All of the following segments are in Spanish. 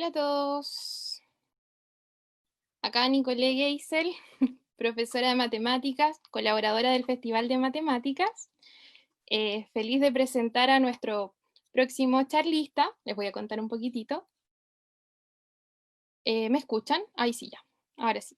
Hola a todos. Acá Nicolé Geisel, profesora de matemáticas, colaboradora del Festival de Matemáticas. Feliz de presentar a nuestro próximo charlista. Les voy a contar un poquitito. ¿Me escuchan? Ahí sí, ya. Ahora sí.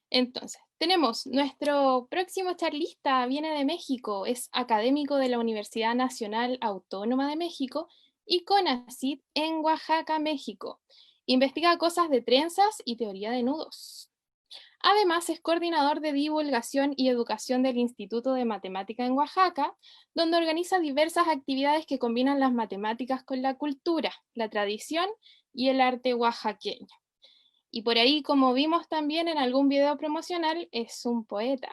Entonces, tenemos nuestro próximo charlista, viene de México, es académico de la Universidad Nacional Autónoma de México y CONACYT en Oaxaca, México. Investiga cosas de trenzas y teoría de nudos. Además, es coordinador de divulgación y educación del Instituto de Matemática en Oaxaca, donde organiza diversas actividades que combinan las matemáticas con la cultura, la tradición y el arte oaxaqueño. Y por ahí, como vimos también en algún video promocional, es un poeta.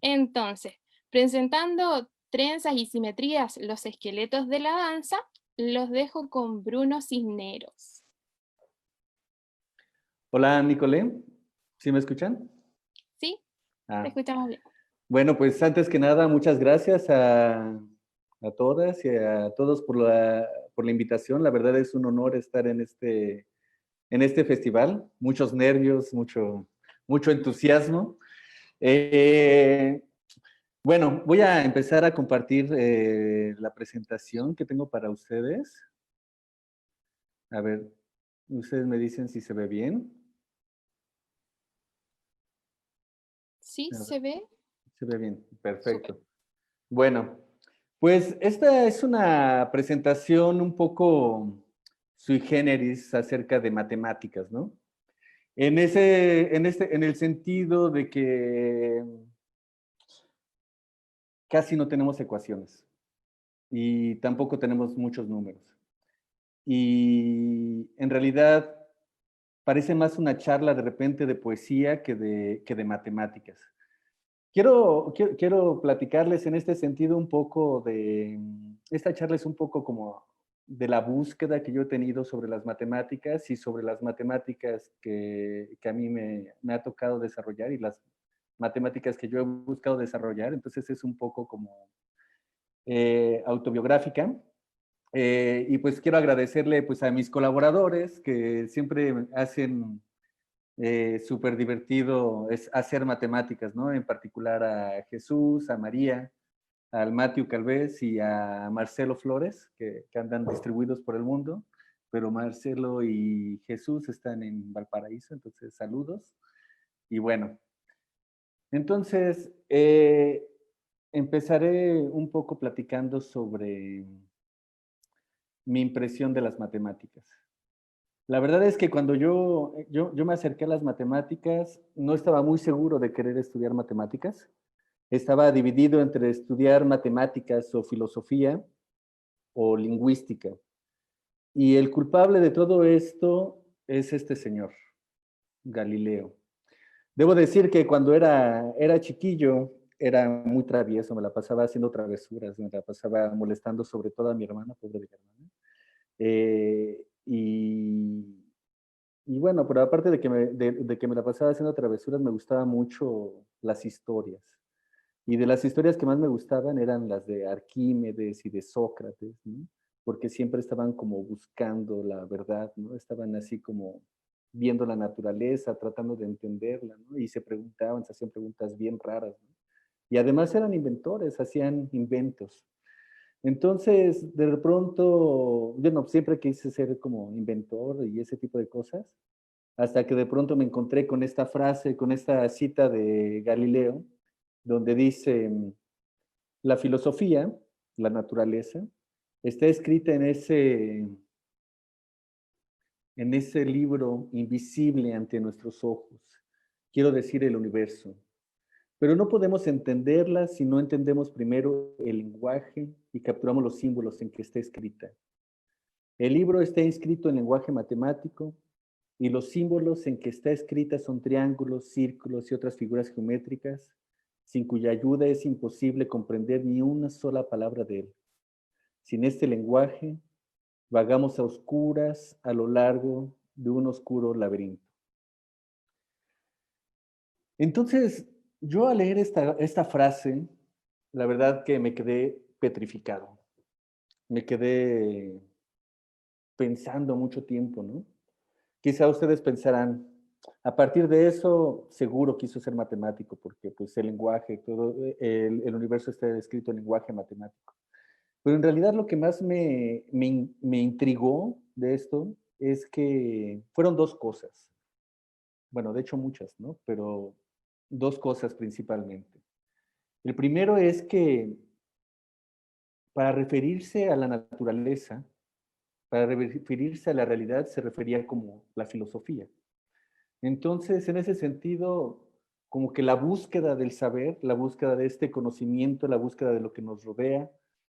Entonces, presentando trenzas y simetrías, los esqueletos de la danza, los dejo con Bruno Cisneros. Hola, Nicolé. ¿Sí me escuchan? ¿Sí? Te Ah, escuchamos bien. bueno, pues antes que nada, muchas gracias a todas y a todos por la invitación. La verdad es un honor estar en este festival. Muchos nervios, mucho entusiasmo. Eh, bueno, voy a empezar a compartir la presentación que tengo para ustedes. A ver, ustedes me dicen si se ve bien. ¿Sí A ver, se ve? se ve bien, Súper. perfecto. Bueno, pues esta es una presentación un poco sui generis acerca de matemáticas, ¿no? En el sentido de que casi no tenemos ecuaciones y tampoco tenemos muchos números. Y en realidad parece más una charla de repente de poesía que de matemáticas. Quiero platicarles en este sentido un poco esta charla es un poco como de la búsqueda que yo he tenido sobre las matemáticas y sobre las matemáticas que a mí me ha tocado desarrollar y las matemáticas que yo he buscado desarrollar. Entonces es un poco como autobiográfica. Y pues quiero agradecerle pues a mis colaboradores que siempre hacen súper divertido es hacer matemáticas, ¿no? En particular a Jesús, a María, al Matthew Calvez y a Marcelo Flores, que andan distribuidos por el mundo, pero Marcelo y Jesús están en Valparaíso, entonces saludos. Y bueno, entonces empezaré un poco platicando sobre mi impresión de las matemáticas. La verdad es que cuando yo me acerqué a las matemáticas, no estaba muy seguro de querer estudiar matemáticas. Estaba dividido entre estudiar matemáticas o filosofía o lingüística. Y el culpable de todo esto es este señor, Galileo. Debo decir que cuando era chiquillo, era muy travieso, me la pasaba haciendo travesuras, me la pasaba molestando sobre todo a mi hermana, pobre de mi hermana. Eh, y, y bueno, pero aparte de que me la pasaba haciendo travesuras, me gustaban mucho las historias. Y de las historias que más me gustaban eran las de Arquímedes y de Sócrates, ¿no? Porque siempre estaban como buscando la verdad, ¿no? Estaban así como viendo la naturaleza, tratando de entenderla, ¿no? Y se preguntaban, se hacían preguntas bien raras, ¿no? Y además eran inventores, hacían inventos. Entonces, de pronto, bueno, siempre quise ser como inventor y ese tipo de cosas, hasta que de pronto me encontré con esta frase, con esta cita de Galileo, donde dice, la filosofía, la naturaleza, está escrita en ese libro invisible ante nuestros ojos, quiero decir el universo. Pero no podemos entenderla si no entendemos primero el lenguaje y capturamos los símbolos en que está escrita. El libro está inscrito en lenguaje matemático y los símbolos en que está escrita son triángulos, círculos y otras figuras geométricas, sin cuya ayuda es imposible comprender ni una sola palabra de él. Sin este lenguaje, vagamos a oscuras a lo largo de un oscuro laberinto. Entonces, yo al leer esta frase, la verdad que me quedé petrificado. Me quedé pensando mucho tiempo, ¿no? Quizá ustedes pensarán, a partir de eso, seguro quiso ser matemático, porque pues el lenguaje, todo, el universo está escrito en lenguaje matemático. Pero en realidad lo que más me intrigó de esto es que fueron dos cosas. Bueno, de hecho muchas, ¿no? Pero dos cosas principalmente. El primero es que para referirse a la naturaleza, para referirse a la realidad, se refería como la filosofía. Entonces, en ese sentido, como que la búsqueda del saber, la búsqueda de este conocimiento, la búsqueda de lo que nos rodea,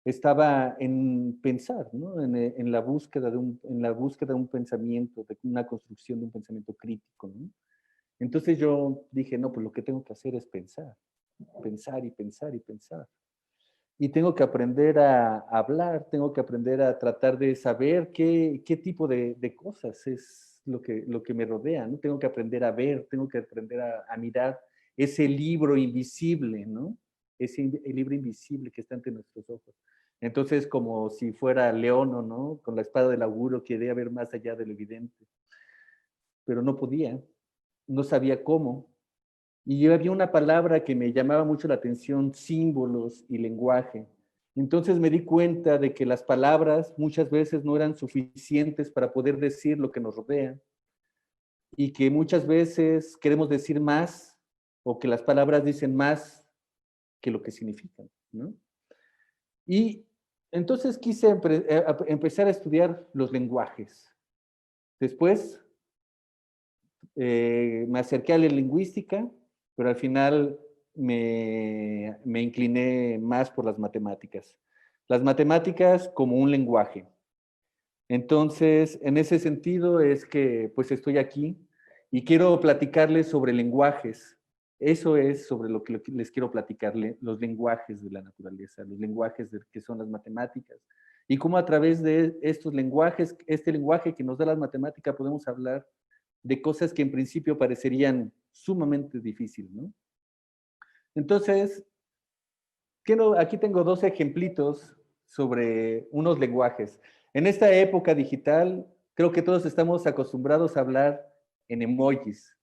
estaba en pensar, ¿no? En la búsqueda en la búsqueda de un pensamiento, de una construcción de un pensamiento crítico, ¿no? Entonces yo dije, no, pues lo que tengo que hacer es pensar, pensar y pensar y pensar. Y tengo que aprender a hablar, tengo que aprender a tratar de saber qué tipo de cosas es lo que me rodea, ¿no? Tengo que aprender a ver, tengo que aprender a mirar ese libro invisible, ¿no? El libro invisible que está ante nuestros ojos. Entonces, como si fuera Leono, ¿no? Con la espada del auguro, quería ver más allá de lo evidente, pero no podía, no sabía cómo. Y yo había una palabra que me llamaba mucho la atención, símbolos y lenguaje. Entonces me di cuenta de que las palabras muchas veces no eran suficientes para poder decir lo que nos rodea y que muchas veces queremos decir más o que las palabras dicen más que lo que significan, ¿no? Y entonces quise empezar a estudiar los lenguajes. Después me acerqué a la lingüística, pero al final me incliné más por las matemáticas. Las matemáticas como un lenguaje. Entonces, en ese sentido es que pues estoy aquí y quiero platicarles sobre lenguajes. Eso es sobre lo que les quiero platicarle, los lenguajes de la naturaleza, los lenguajes que son las matemáticas. Y cómo a través de estos lenguajes, este lenguaje que nos da las matemáticas, podemos hablar de cosas que en principio parecerían sumamente difíciles, ¿no? Entonces, aquí tengo dos ejemplitos sobre unos lenguajes. En esta época digital, creo que todos estamos acostumbrados a hablar en emojis.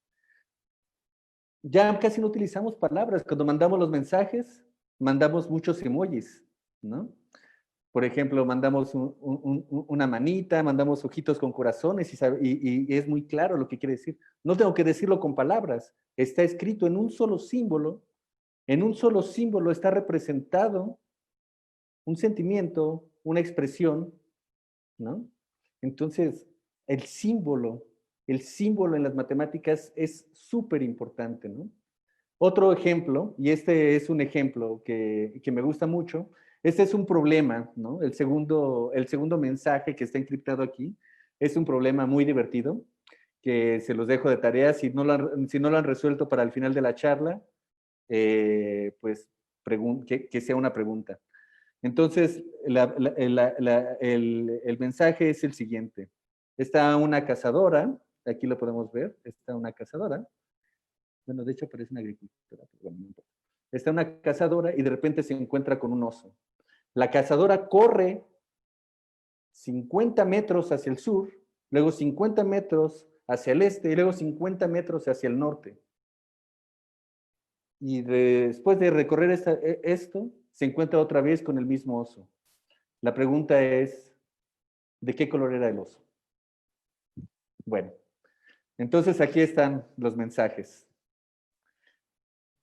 Ya casi no utilizamos palabras. Cuando mandamos los mensajes, mandamos muchos emojis, ¿no? Por ejemplo, mandamos una manita, mandamos ojitos con corazones y es muy claro lo que quiere decir. No tengo que decirlo con palabras. Está escrito en un solo símbolo. En un solo símbolo está representado un sentimiento, una expresión, ¿no? Entonces, el símbolo en las matemáticas es súper importante, ¿no? Otro ejemplo, y este es un ejemplo que me gusta mucho, este es un problema, ¿no? El segundo mensaje que está encriptado aquí es un problema muy divertido, que se los dejo de tarea, si no lo han resuelto para el final de la charla, pues que sea una pregunta. Entonces, el mensaje es el siguiente. Está una cazadora, aquí lo podemos ver, está una cazadora. Bueno, de hecho parece una agricultura, pero bueno, no importa. Está una cazadora y de repente se encuentra con un oso. La cazadora corre 50 metros hacia el sur, luego 50 metros hacia el este y luego 50 metros hacia el norte. Y después de recorrer esto, se encuentra otra vez con el mismo oso. La pregunta es, ¿de qué color era el oso? Bueno, entonces aquí están los mensajes.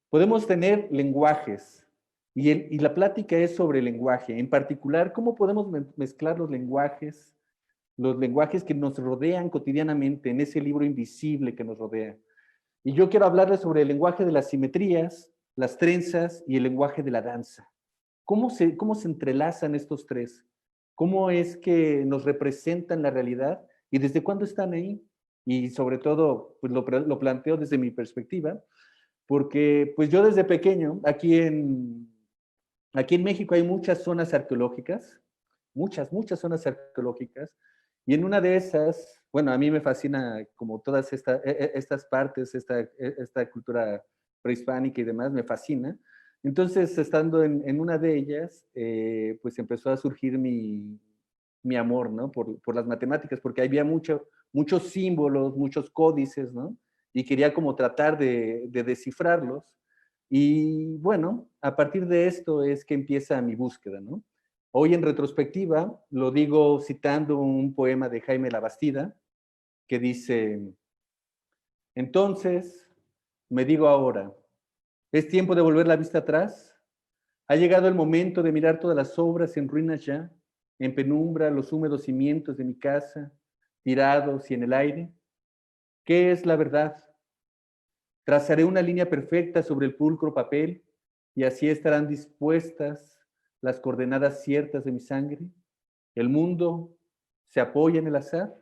Podemos tener lenguajes y la plática es sobre lenguaje. En particular, ¿cómo podemos mezclar los lenguajes que nos rodean cotidianamente en ese libro invisible que nos rodea? Y yo quiero hablarles sobre el lenguaje de las simetrías, las trenzas y el lenguaje de la danza. ¿Cómo se entrelazan estos tres? ¿Cómo es que nos representan la realidad y desde cuándo están ahí? Y sobre todo, pues lo planteo desde mi perspectiva, porque pues yo desde pequeño, aquí en México hay muchas zonas arqueológicas, muchas zonas arqueológicas, y en una de esas, bueno, a mí me fascina como todas estas partes, esta cultura prehispánica y demás, me fascina. Entonces, estando en una de ellas, pues empezó a surgir mi amor, ¿no? Por las matemáticas, porque había muchos símbolos, muchos códices, ¿no? Y quería como tratar de descifrarlos. Y bueno, a partir de esto es que empieza mi búsqueda, ¿no? Hoy en retrospectiva, lo digo citando un poema de Jaime Labastida, que dice, entonces, me digo ahora, ¿es tiempo de volver la vista atrás? ¿Ha llegado el momento de mirar todas las obras en ruinas ya, en penumbra, los húmedos cimientos de mi casa, tirados y en el aire? ¿Qué es la verdad? Trazaré una línea perfecta sobre el pulcro papel y así estarán dispuestas las coordenadas ciertas de mi sangre. ¿El mundo se apoya en el azar?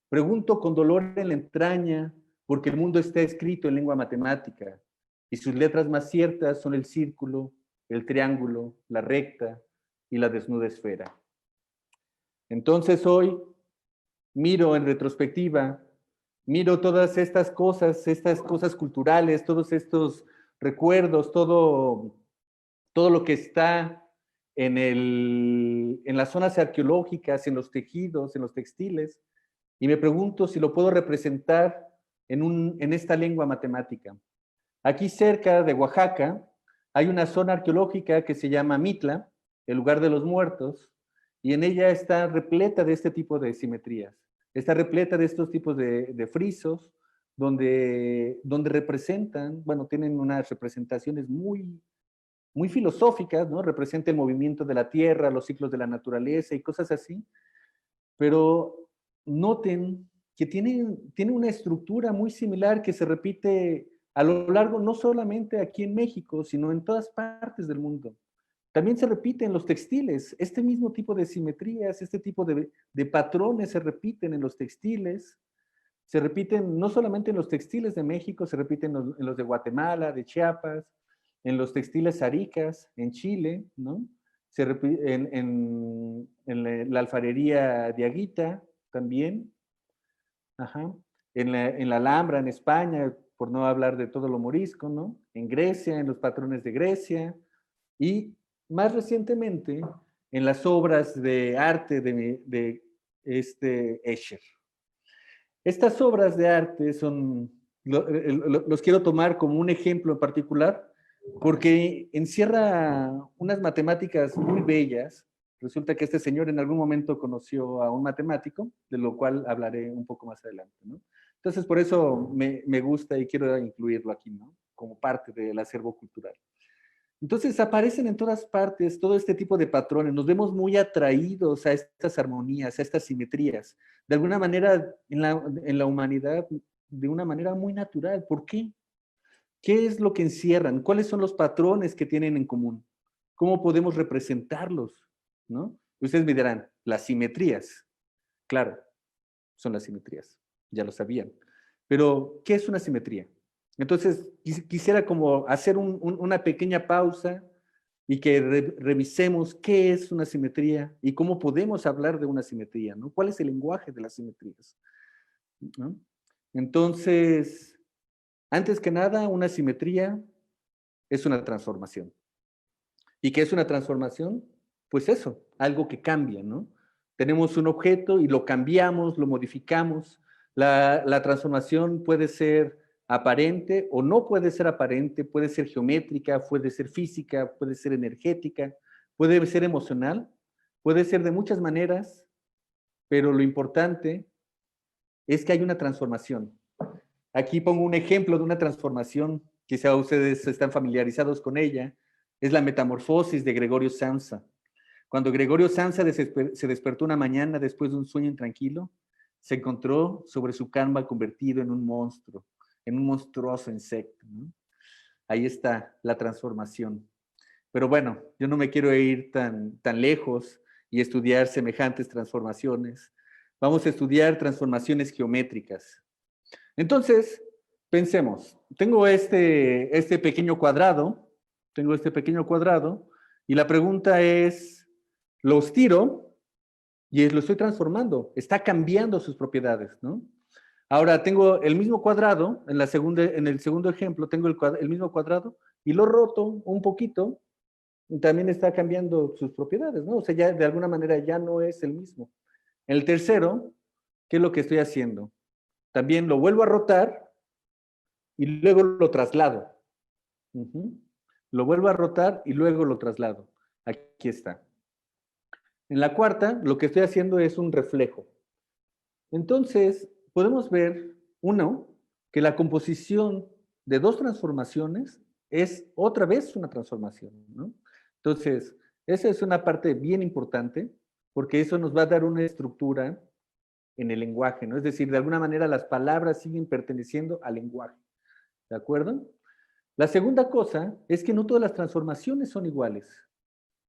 Pregunto con dolor en la entraña, porque el mundo está escrito en lengua matemática y sus letras más ciertas son el círculo, el triángulo, la recta y la desnuda esfera. Entonces hoy miro en retrospectiva, miro todas estas cosas culturales, todos estos recuerdos, todo lo que está en las zonas arqueológicas, en los tejidos, en los textiles, y me pregunto si lo puedo representar en esta lengua matemática. Aquí cerca de Oaxaca hay una zona arqueológica que se llama Mitla, el lugar de los muertos, y en ella está repleta de este tipo de simetrías. Está repleta de estos tipos de frisos, donde representan, bueno, tienen unas representaciones muy filosóficas, ¿no? Representa el movimiento de la tierra, los ciclos de la naturaleza y cosas así, pero noten que tiene una estructura muy similar que se repite a lo largo, no solamente aquí en México, sino en todas partes del mundo. También se repite en los textiles. Este mismo tipo de simetrías, este tipo de patrones se repiten en los textiles. Se repiten no solamente en los textiles de México, se repiten en los de Guatemala, de Chiapas, en los textiles aricas, en Chile, ¿no? Se repite en la alfarería de Aguita también, ajá. En la Alhambra, en España, por no hablar de todo lo morisco, ¿no? En Grecia, en los patrones de Grecia, y más recientemente en las obras de arte de Escher. Estas obras de arte los quiero tomar como un ejemplo en particular, porque encierra unas matemáticas muy bellas. Resulta que este señor en algún momento conoció a un matemático, de lo cual hablaré un poco más adelante, ¿no? Entonces, por eso me gusta y quiero incluirlo aquí, ¿no? Como parte del acervo cultural. Entonces aparecen en todas partes todo este tipo de patrones, nos vemos muy atraídos a estas armonías, a estas simetrías, de alguna manera en la humanidad, de una manera muy natural. ¿Por qué? ¿Qué es lo que encierran? ¿Cuáles son los patrones que tienen en común? ¿Cómo podemos representarlos? ¿No? Ustedes me dirán, las simetrías. Claro, son las simetrías, ya lo sabían. Pero, ¿qué es una simetría? Entonces, quisiera como hacer una pequeña pausa y que revisemos qué es una simetría y cómo podemos hablar de una simetría, ¿no? ¿Cuál es el lenguaje de las simetrías? ¿No? Entonces, antes que nada, una simetría es una transformación. ¿Y qué es una transformación? Pues eso, algo que cambia, ¿no? Tenemos un objeto y lo cambiamos, lo modificamos. La transformación puede ser aparente o no puede ser aparente, puede ser geométrica, puede ser física, puede ser energética, puede ser emocional, puede ser de muchas maneras, pero lo importante es que hay una transformación. Aquí pongo un ejemplo de una transformación, quizá ustedes están familiarizados con ella, es la metamorfosis de Gregorio Samsa. Cuando Gregorio Samsa se despertó una mañana después de un sueño intranquilo, se encontró sobre su cama convertido en un monstruo, en un monstruoso insecto, ¿no? Ahí está la transformación. Pero bueno, yo no me quiero ir tan lejos y estudiar semejantes transformaciones. Vamos a estudiar transformaciones geométricas. Entonces, pensemos, tengo este pequeño cuadrado, y la pregunta es, los tiro y lo estoy transformando, está cambiando sus propiedades, ¿no? Ahora tengo el mismo cuadrado, en el segundo ejemplo tengo el mismo cuadrado y lo roto un poquito también está cambiando sus propiedades, ¿no? O sea, ya de alguna manera ya no es el mismo. El tercero, ¿qué es lo que estoy haciendo? También lo vuelvo a rotar y luego lo traslado. Lo vuelvo a rotar y luego lo traslado. Aquí está. En la cuarta, lo que estoy haciendo es un reflejo. Entonces, podemos ver, uno, que la composición de dos transformaciones es otra vez una transformación, ¿no? Entonces, esa es una parte bien importante porque eso nos va a dar una estructura en el lenguaje, ¿no? Es decir, de alguna manera las palabras siguen perteneciendo al lenguaje, ¿de acuerdo? La segunda cosa es que no todas las transformaciones son iguales.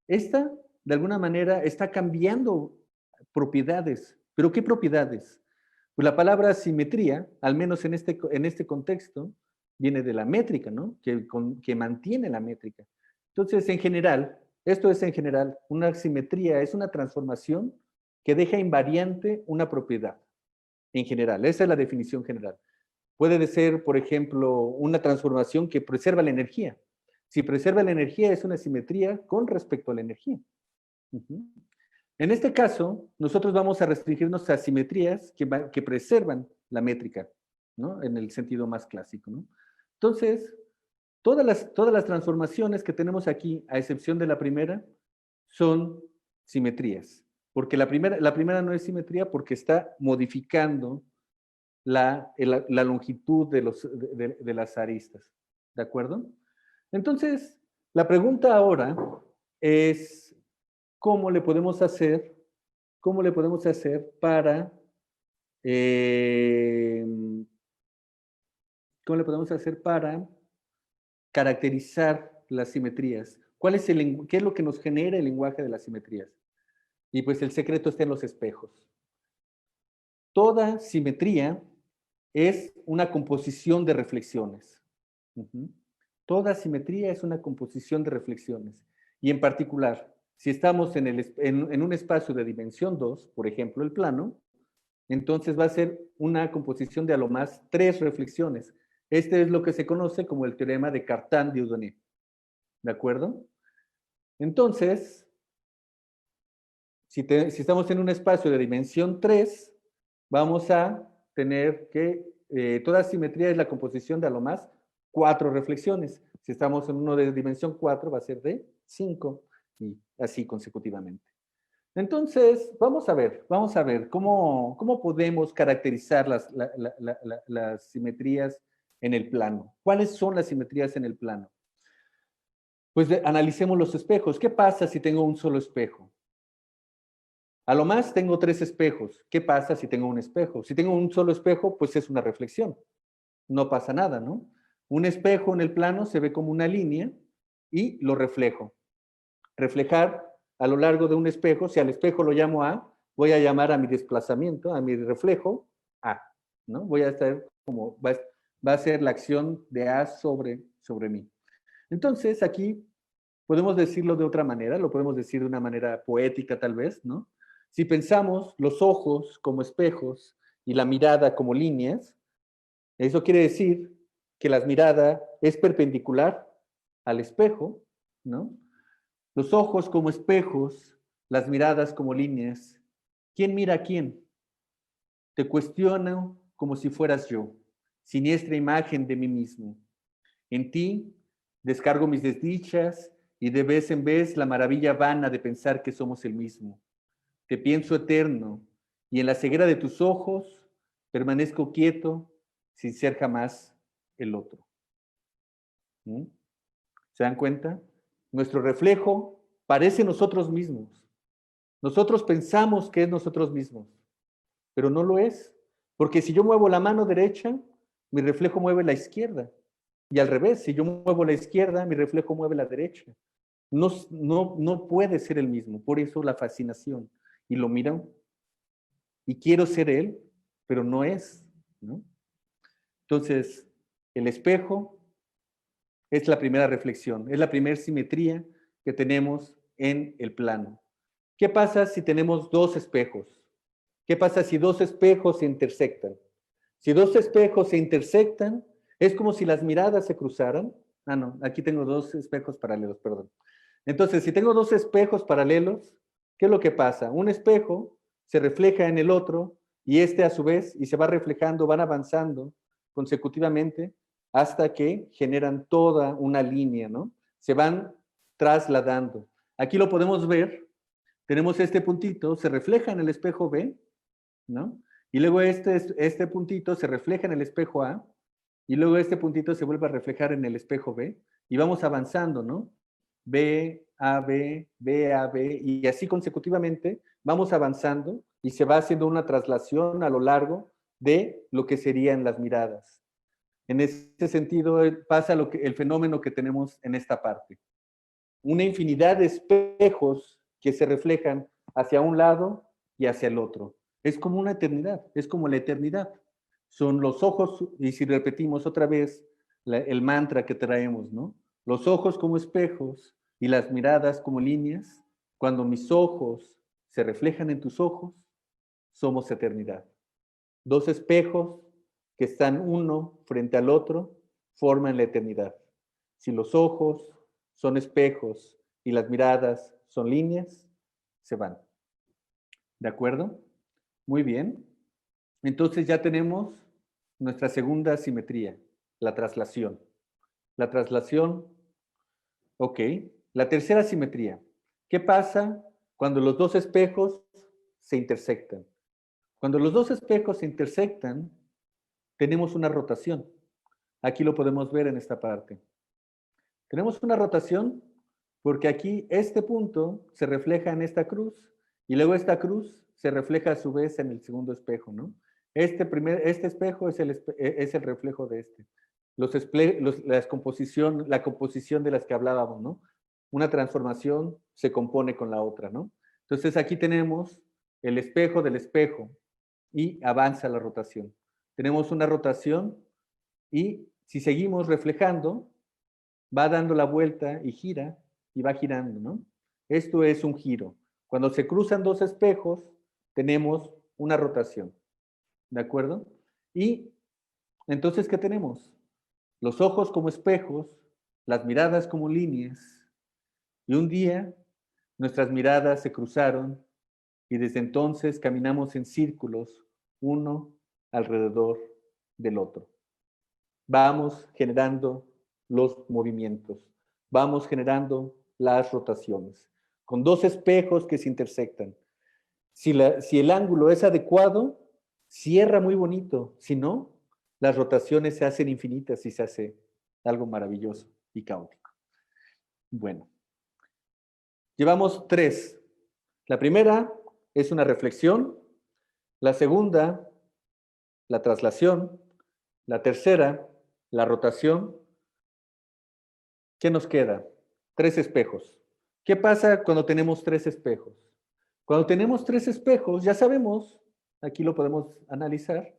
Esta, de alguna manera, está cambiando propiedades. ¿Pero qué propiedades? Pues la palabra simetría, al menos en este contexto, viene de la métrica, ¿no? Que mantiene la métrica. Entonces, en general, esto es en general, una simetría es una transformación que deja invariante una propiedad. En general, esa es la definición general. Puede ser, por ejemplo, una transformación que preserva la energía. Si preserva la energía, es una simetría con respecto a la energía. En este caso, nosotros vamos a restringirnos a simetrías que preservan la métrica, ¿no? En el sentido más clásico, ¿no? Entonces, todas las transformaciones que tenemos aquí, a excepción de la primera, son simetrías. Porque la primera no es simetría porque está modificando la longitud de las aristas. ¿De acuerdo? Entonces, la pregunta ahora es, ¿cómo le podemos hacer para eh, ¿cómo le podemos hacer para caracterizar las simetrías? ¿Qué es lo que nos genera el lenguaje de las simetrías? Y pues el secreto está en los espejos. Toda simetría es una composición de reflexiones. Toda simetría es una composición de reflexiones. Y en particular, si estamos en un espacio de dimensión 2, por ejemplo, el plano, entonces va a ser una composición de a lo más 3 reflexiones. Este es lo que se conoce como el teorema de Cartan-Dieudonné. ¿De acuerdo? Entonces, si estamos en un espacio de dimensión 3, vamos a tener que toda simetría es la composición de a lo más 4 reflexiones. Si estamos en uno de dimensión 4, va a ser de 5 y así consecutivamente. Entonces, vamos a ver cómo podemos caracterizar las simetrías en el plano. ¿Cuáles son las simetrías en el plano? Pues analicemos los espejos. ¿Qué pasa si tengo un solo espejo? A lo más tengo 3 espejos. ¿Qué pasa si tengo un espejo? Si tengo un solo espejo, pues es una reflexión. No pasa nada, ¿no? Un espejo en el plano se ve como una línea y lo reflejo. Reflejar a lo largo de un espejo, si al espejo lo llamo A, voy a llamar a mi desplazamiento, a mi reflejo, A, ¿no? Voy a estar como, va a ser la acción de A sobre mí. Entonces, aquí podemos decirlo de otra manera, lo podemos decir de una manera poética tal vez, ¿no? Si pensamos los ojos como espejos y la mirada como líneas, eso quiere decir que la mirada es perpendicular al espejo, ¿no? Los ojos como espejos, las miradas como líneas. ¿Quién mira a quién? Te cuestiono como si fueras yo, siniestra imagen de mí mismo. En ti descargo mis desdichas y de vez en vez la maravilla vana de pensar que somos el mismo. Te pienso eterno y en la ceguera de tus ojos permanezco quieto sin ser jamás el otro. ¿Mm? ¿Se dan cuenta? Nuestro reflejo parece nosotros mismos. Nosotros pensamos que es nosotros mismos, pero no lo es. Porque si yo muevo la mano derecha, mi reflejo mueve la izquierda. Y al revés, si yo muevo la izquierda, mi reflejo mueve la derecha. No puede ser el mismo. Por eso la fascinación. Y lo miran y quiero ser él, pero no es, ¿no? Entonces, el espejo es la primera reflexión, es la primera simetría que tenemos en el plano. ¿Qué pasa si tenemos dos espejos? ¿Qué pasa si dos espejos se intersectan? Si dos espejos se intersectan, es como si las miradas se cruzaran. Ah, no, aquí tengo dos espejos paralelos, perdón. Entonces, si tengo dos espejos paralelos, ¿qué es lo que pasa? Un espejo se refleja en el otro y este a su vez, y se va reflejando, van avanzando consecutivamente hasta que generan toda una línea, ¿no? Se van trasladando. Aquí lo podemos ver. Tenemos este puntito, se refleja en el espejo B, ¿no? Y luego este puntito se refleja en el espejo A, y luego este puntito se vuelve a reflejar en el espejo B, y vamos avanzando, ¿no? B, A, B, B, A, B, y así consecutivamente vamos avanzando y se va haciendo una traslación a lo largo de lo que serían las miradas. En ese sentido pasa el fenómeno que tenemos en esta parte. Una infinidad de espejos que se reflejan hacia un lado y hacia el otro. Es como una eternidad, es como la eternidad. Son los ojos, y si repetimos otra vez el mantra que traemos, ¿no? Los ojos como espejos y las miradas como líneas. Cuando mis ojos se reflejan en tus ojos, somos eternidad. Dos espejos que están uno frente al otro forman la eternidad. Si los ojos son espejos y las miradas son líneas, se van. ¿De acuerdo? Muy bien. Entonces ya tenemos nuestra segunda simetría, la traslación. La traslación, ok. La tercera simetría. ¿Qué pasa cuando los dos espejos se intersectan? Cuando los dos espejos se intersectan, tenemos una rotación. Aquí lo podemos ver en esta parte. Tenemos una rotación porque aquí este punto se refleja en esta cruz y luego esta cruz se refleja a su vez en el segundo espejo, ¿no? Este espejo es el reflejo de este. La composición de las que hablábamos, ¿no? Una transformación se compone con la otra, ¿no? Entonces aquí tenemos el espejo del espejo y avanza la rotación. Tenemos una rotación y si seguimos reflejando, va dando la vuelta y gira y va girando, ¿no? Esto es un giro. Cuando se cruzan dos espejos, tenemos una rotación, ¿de acuerdo? Y entonces, ¿qué tenemos? Los ojos como espejos, las miradas como líneas, y un día nuestras miradas se cruzaron y desde entonces caminamos en círculos, uno alrededor del otro. Vamos generando los movimientos, vamos generando las rotaciones, con dos espejos que se intersectan. Si el ángulo es adecuado, cierra muy bonito, si no, las rotaciones se hacen infinitas y se hace algo maravilloso y caótico. Bueno, llevamos tres. La primera es una reflexión, la segunda, la traslación, la tercera, la rotación. ¿Qué nos queda? Tres espejos. ¿Qué pasa cuando tenemos tres espejos? Cuando tenemos tres espejos, ya sabemos, aquí lo podemos analizar,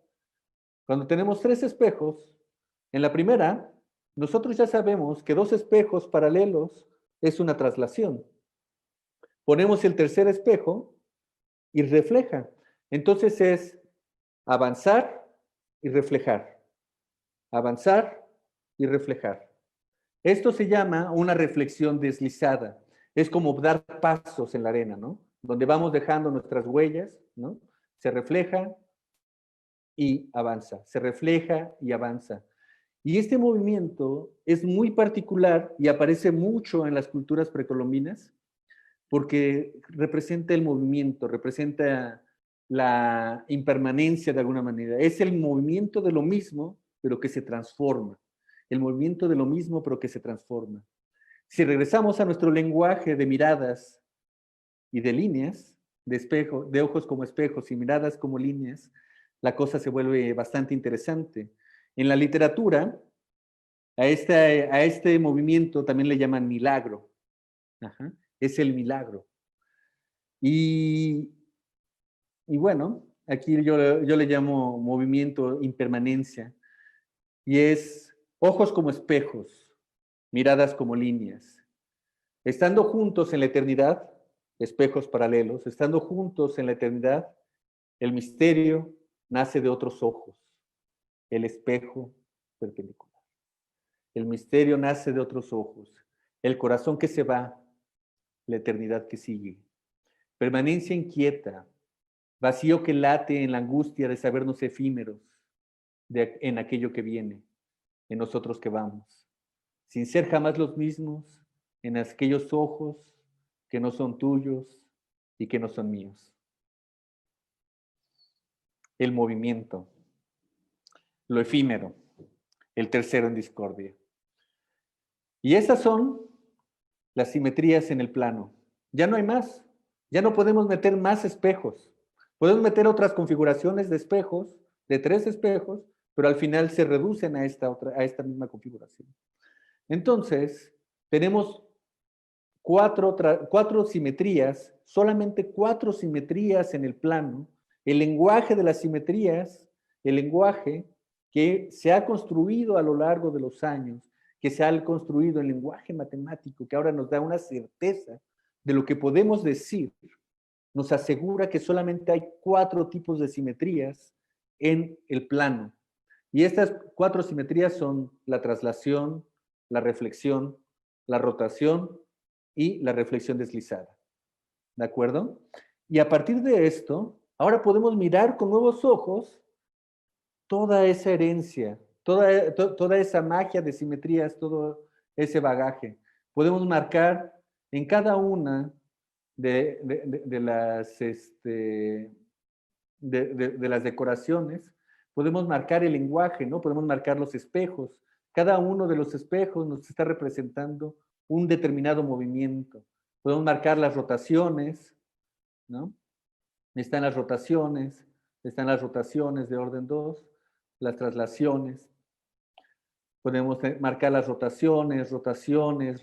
cuando tenemos tres espejos, en la primera, nosotros ya sabemos que dos espejos paralelos es una traslación. Ponemos el tercer espejo y refleja. Entonces es avanzar y reflejar. Avanzar y reflejar. Esto se llama una reflexión deslizada. Es como dar pasos en la arena, ¿no? Donde vamos dejando nuestras huellas, ¿no? Se refleja y avanza, se refleja y avanza. Y este movimiento es muy particular y aparece mucho en las culturas precolombinas porque representa el movimiento, representa la impermanencia de alguna manera. Es el movimiento de lo mismo, pero que se transforma. El movimiento de lo mismo, pero que se transforma. Si regresamos a nuestro lenguaje de miradas y de líneas, de espejo, de ojos como espejos y miradas como líneas, la cosa se vuelve bastante interesante. En la literatura, a este movimiento también le llaman milagro. Ajá. Es el milagro. Y, y bueno, aquí yo le llamo movimiento impermanencia. Y es ojos como espejos, miradas como líneas. Estando juntos en la eternidad, espejos paralelos, estando juntos en la eternidad, el misterio nace de otros ojos, el espejo perpendicular. El misterio nace de otros ojos, el corazón que se va la eternidad que sigue. Permanencia inquieta, vacío que late en la angustia de sabernos efímeros en aquello que viene, en nosotros que vamos, sin ser jamás los mismos, en aquellos ojos que no son tuyos y que no son míos. El movimiento, lo efímero, el tercero en discordia. Y esas son las simetrías en el plano. Ya no hay más, ya no podemos meter más espejos. Podemos meter otras configuraciones de espejos, de 3 espejos, pero al final se reducen a esta misma configuración. Entonces, tenemos cuatro simetrías, solamente 4 simetrías en el plano. El lenguaje de las simetrías, el lenguaje que se ha construido a lo largo de los años, que se ha construido el lenguaje matemático, que ahora nos da una certeza de lo que podemos decir, nos asegura que solamente hay 4 tipos de simetrías en el plano. Y estas 4 simetrías son la traslación, la reflexión, la rotación y la reflexión deslizada. ¿De acuerdo? Y a partir de esto, ahora podemos mirar con nuevos ojos toda esa herencia, toda esa magia de simetrías, todo ese bagaje. Podemos marcar en cada una de las decoraciones, podemos marcar el lenguaje, ¿no? Podemos marcar los espejos. Cada uno de los espejos nos está representando un determinado movimiento. Podemos marcar las rotaciones, ¿no? Están las rotaciones de orden 2, las traslaciones. Podemos marcar las rotaciones, reflexiones.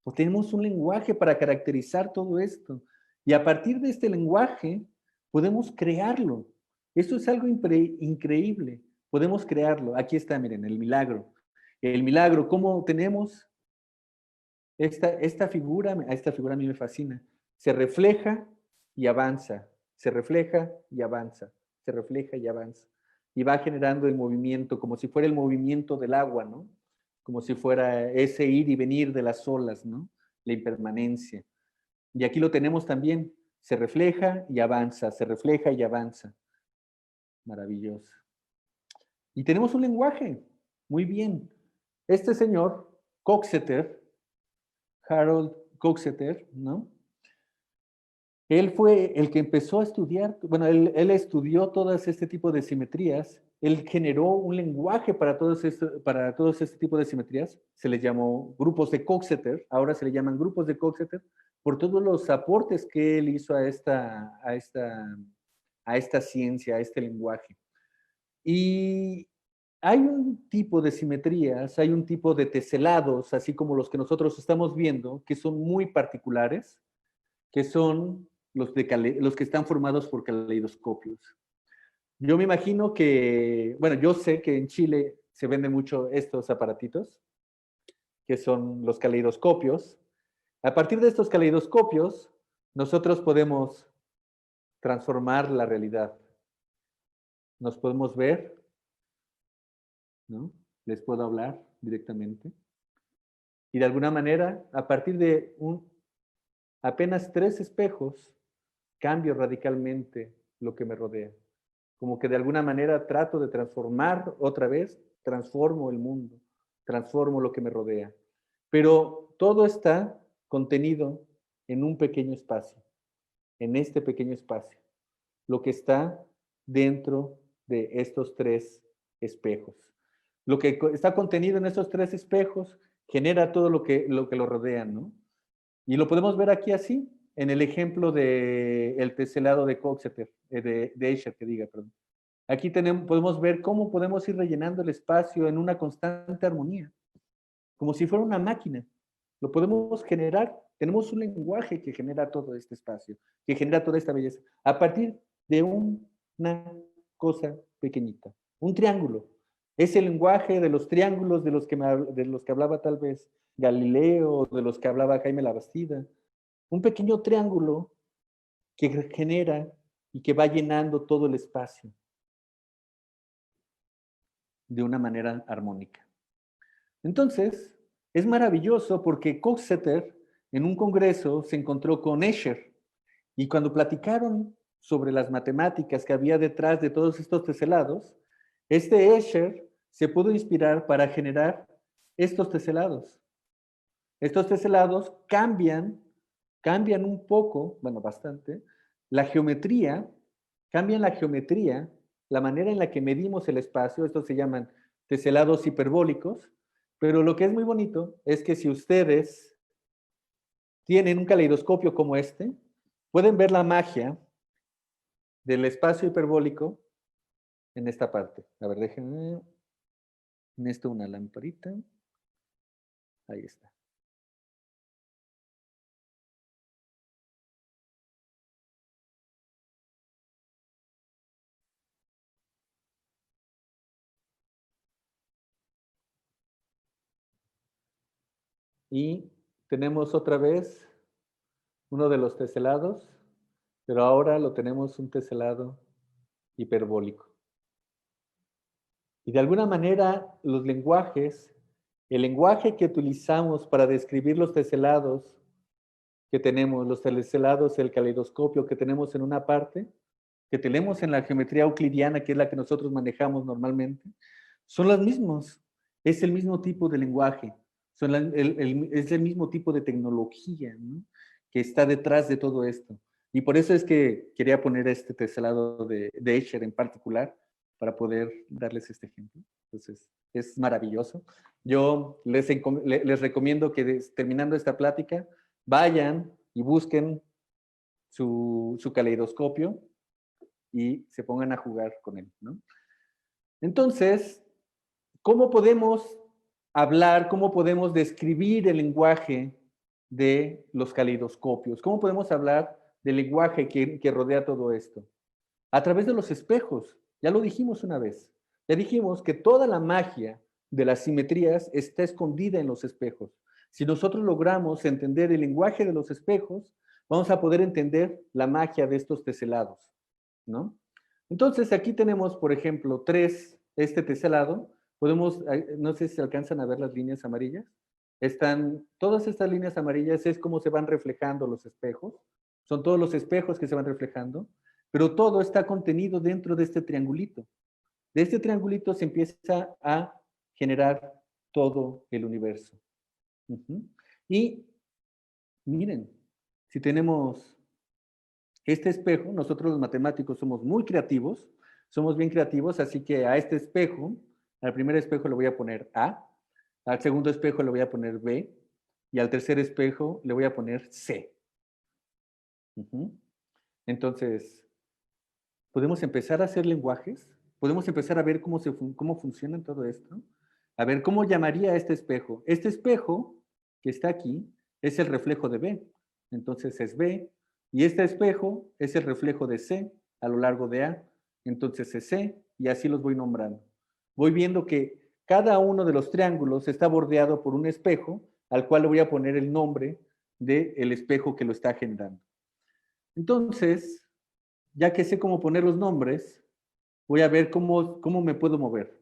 Pues tenemos un lenguaje para caracterizar todo esto. Y a partir de este lenguaje podemos crearlo. Esto es algo increíble. Podemos crearlo. Aquí está, miren, el milagro. El milagro, ¿cómo tenemos esta figura? Esta figura a mí me fascina. Se refleja y avanza. Se refleja y avanza. Se refleja y avanza. Y va generando el movimiento, como si fuera el movimiento del agua, ¿no? Como si fuera ese ir y venir de las olas, ¿no? La impermanencia. Y aquí lo tenemos también. Se refleja y avanza, se refleja y avanza. Maravilloso. Y tenemos un lenguaje. Muy bien. Este señor, Coxeter, Harold Coxeter, ¿no? Él fue el que empezó a estudiar, bueno, él estudió todas este tipo de simetrías, él generó un lenguaje para todos este tipo de simetrías, se les llamó grupos de Coxeter, ahora se le llaman grupos de Coxeter, por todos los aportes que él hizo a esta ciencia, a este lenguaje. Y hay un tipo de simetrías, hay un tipo de teselados, así como los que nosotros estamos viendo, que son muy particulares, que son los que están formados por caleidoscopios. Yo me imagino que, bueno, yo sé que en Chile se venden mucho estos aparatitos, que son los caleidoscopios. A partir de estos caleidoscopios, nosotros podemos transformar la realidad. Nos podemos ver, ¿no? Les puedo hablar directamente. Y de alguna manera, a partir de apenas 3 espejos, cambio radicalmente lo que me rodea. Como que de alguna manera trato de transformar otra vez, transformo el mundo, transformo lo que me rodea. Pero todo está contenido en un pequeño espacio, en este pequeño espacio, lo que está dentro de estos 3 espejos. Lo que está contenido en estos 3 espejos genera todo lo que lo rodea, ¿no? Y lo podemos ver aquí así, en el ejemplo del teselado de Coxeter, de Escher, que diga, perdón. Aquí podemos ver cómo podemos ir rellenando el espacio en una constante armonía, como si fuera una máquina. Lo podemos generar, tenemos un lenguaje que genera todo este espacio, que genera toda esta belleza, a partir de una cosa pequeñita, un triángulo. Es el lenguaje de los triángulos de los que hablaba tal vez Galileo, de los que hablaba Jaime Labastida. Un pequeño triángulo que genera y que va llenando todo el espacio de una manera armónica. Entonces, es maravilloso porque Coxeter en un congreso se encontró con Escher y cuando platicaron sobre las matemáticas que había detrás de todos estos teselados, este Escher se pudo inspirar para generar estos teselados. Estos teselados cambian un poco, bueno, bastante, la geometría, cambian la geometría, la manera en la que medimos el espacio, estos se llaman teselados hiperbólicos, pero lo que es muy bonito es que si ustedes tienen un caleidoscopio como este, pueden ver la magia del espacio hiperbólico en esta parte. A ver, déjenme en esto una lamparita. Ahí está. Y tenemos otra vez uno de los teselados, pero ahora lo tenemos un teselado hiperbólico. Y de alguna manera los lenguajes, el lenguaje que utilizamos para describir los teselados que tenemos, los teselados, el caleidoscopio que tenemos en una parte, que tenemos en la geometría euclidiana, que es la que nosotros manejamos normalmente, son los mismos. Es el mismo tipo de lenguaje, es el mismo tipo de tecnología, ¿no?, que está detrás de todo esto. Y por eso es que quería poner este teselado de Escher en particular, para poder darles este ejemplo. Entonces, es maravilloso. Yo les recomiendo que terminando esta plática, vayan y busquen su caleidoscopio y se pongan a jugar con él, ¿no? Entonces, ¿cómo podemos hablar, cómo podemos describir el lenguaje de los caleidoscopios? ¿Cómo podemos hablar del lenguaje que rodea todo esto? A través de los espejos. Ya lo dijimos una vez. Ya dijimos que toda la magia de las simetrías está escondida en los espejos. Si nosotros logramos entender el lenguaje de los espejos, vamos a poder entender la magia de estos teselados, ¿no? Entonces, aquí tenemos, por ejemplo, este teselado. Podemos, no sé si se alcanzan a ver las líneas amarillas. Todas estas líneas amarillas es como se van reflejando los espejos. Son todos los espejos que se van reflejando, pero todo está contenido dentro de este triangulito. De este triangulito se empieza a generar todo el universo. Y miren, si tenemos este espejo, nosotros los matemáticos somos muy creativos, somos bien creativos, así que a este espejo, al primer espejo le voy a poner A, al segundo espejo le voy a poner B, y al tercer espejo le voy a poner C. Entonces, podemos empezar a hacer lenguajes, podemos empezar a ver cómo funciona todo esto, a ver cómo llamaría a este espejo. Este espejo que está aquí es el reflejo de B, entonces es B, y este espejo es el reflejo de C a lo largo de A, entonces es C, y así los voy nombrando. Voy viendo que cada uno de los triángulos está bordeado por un espejo, al cual le voy a poner el nombre del espejo que lo está generando. Entonces, ya que sé cómo poner los nombres, voy a ver cómo me puedo mover.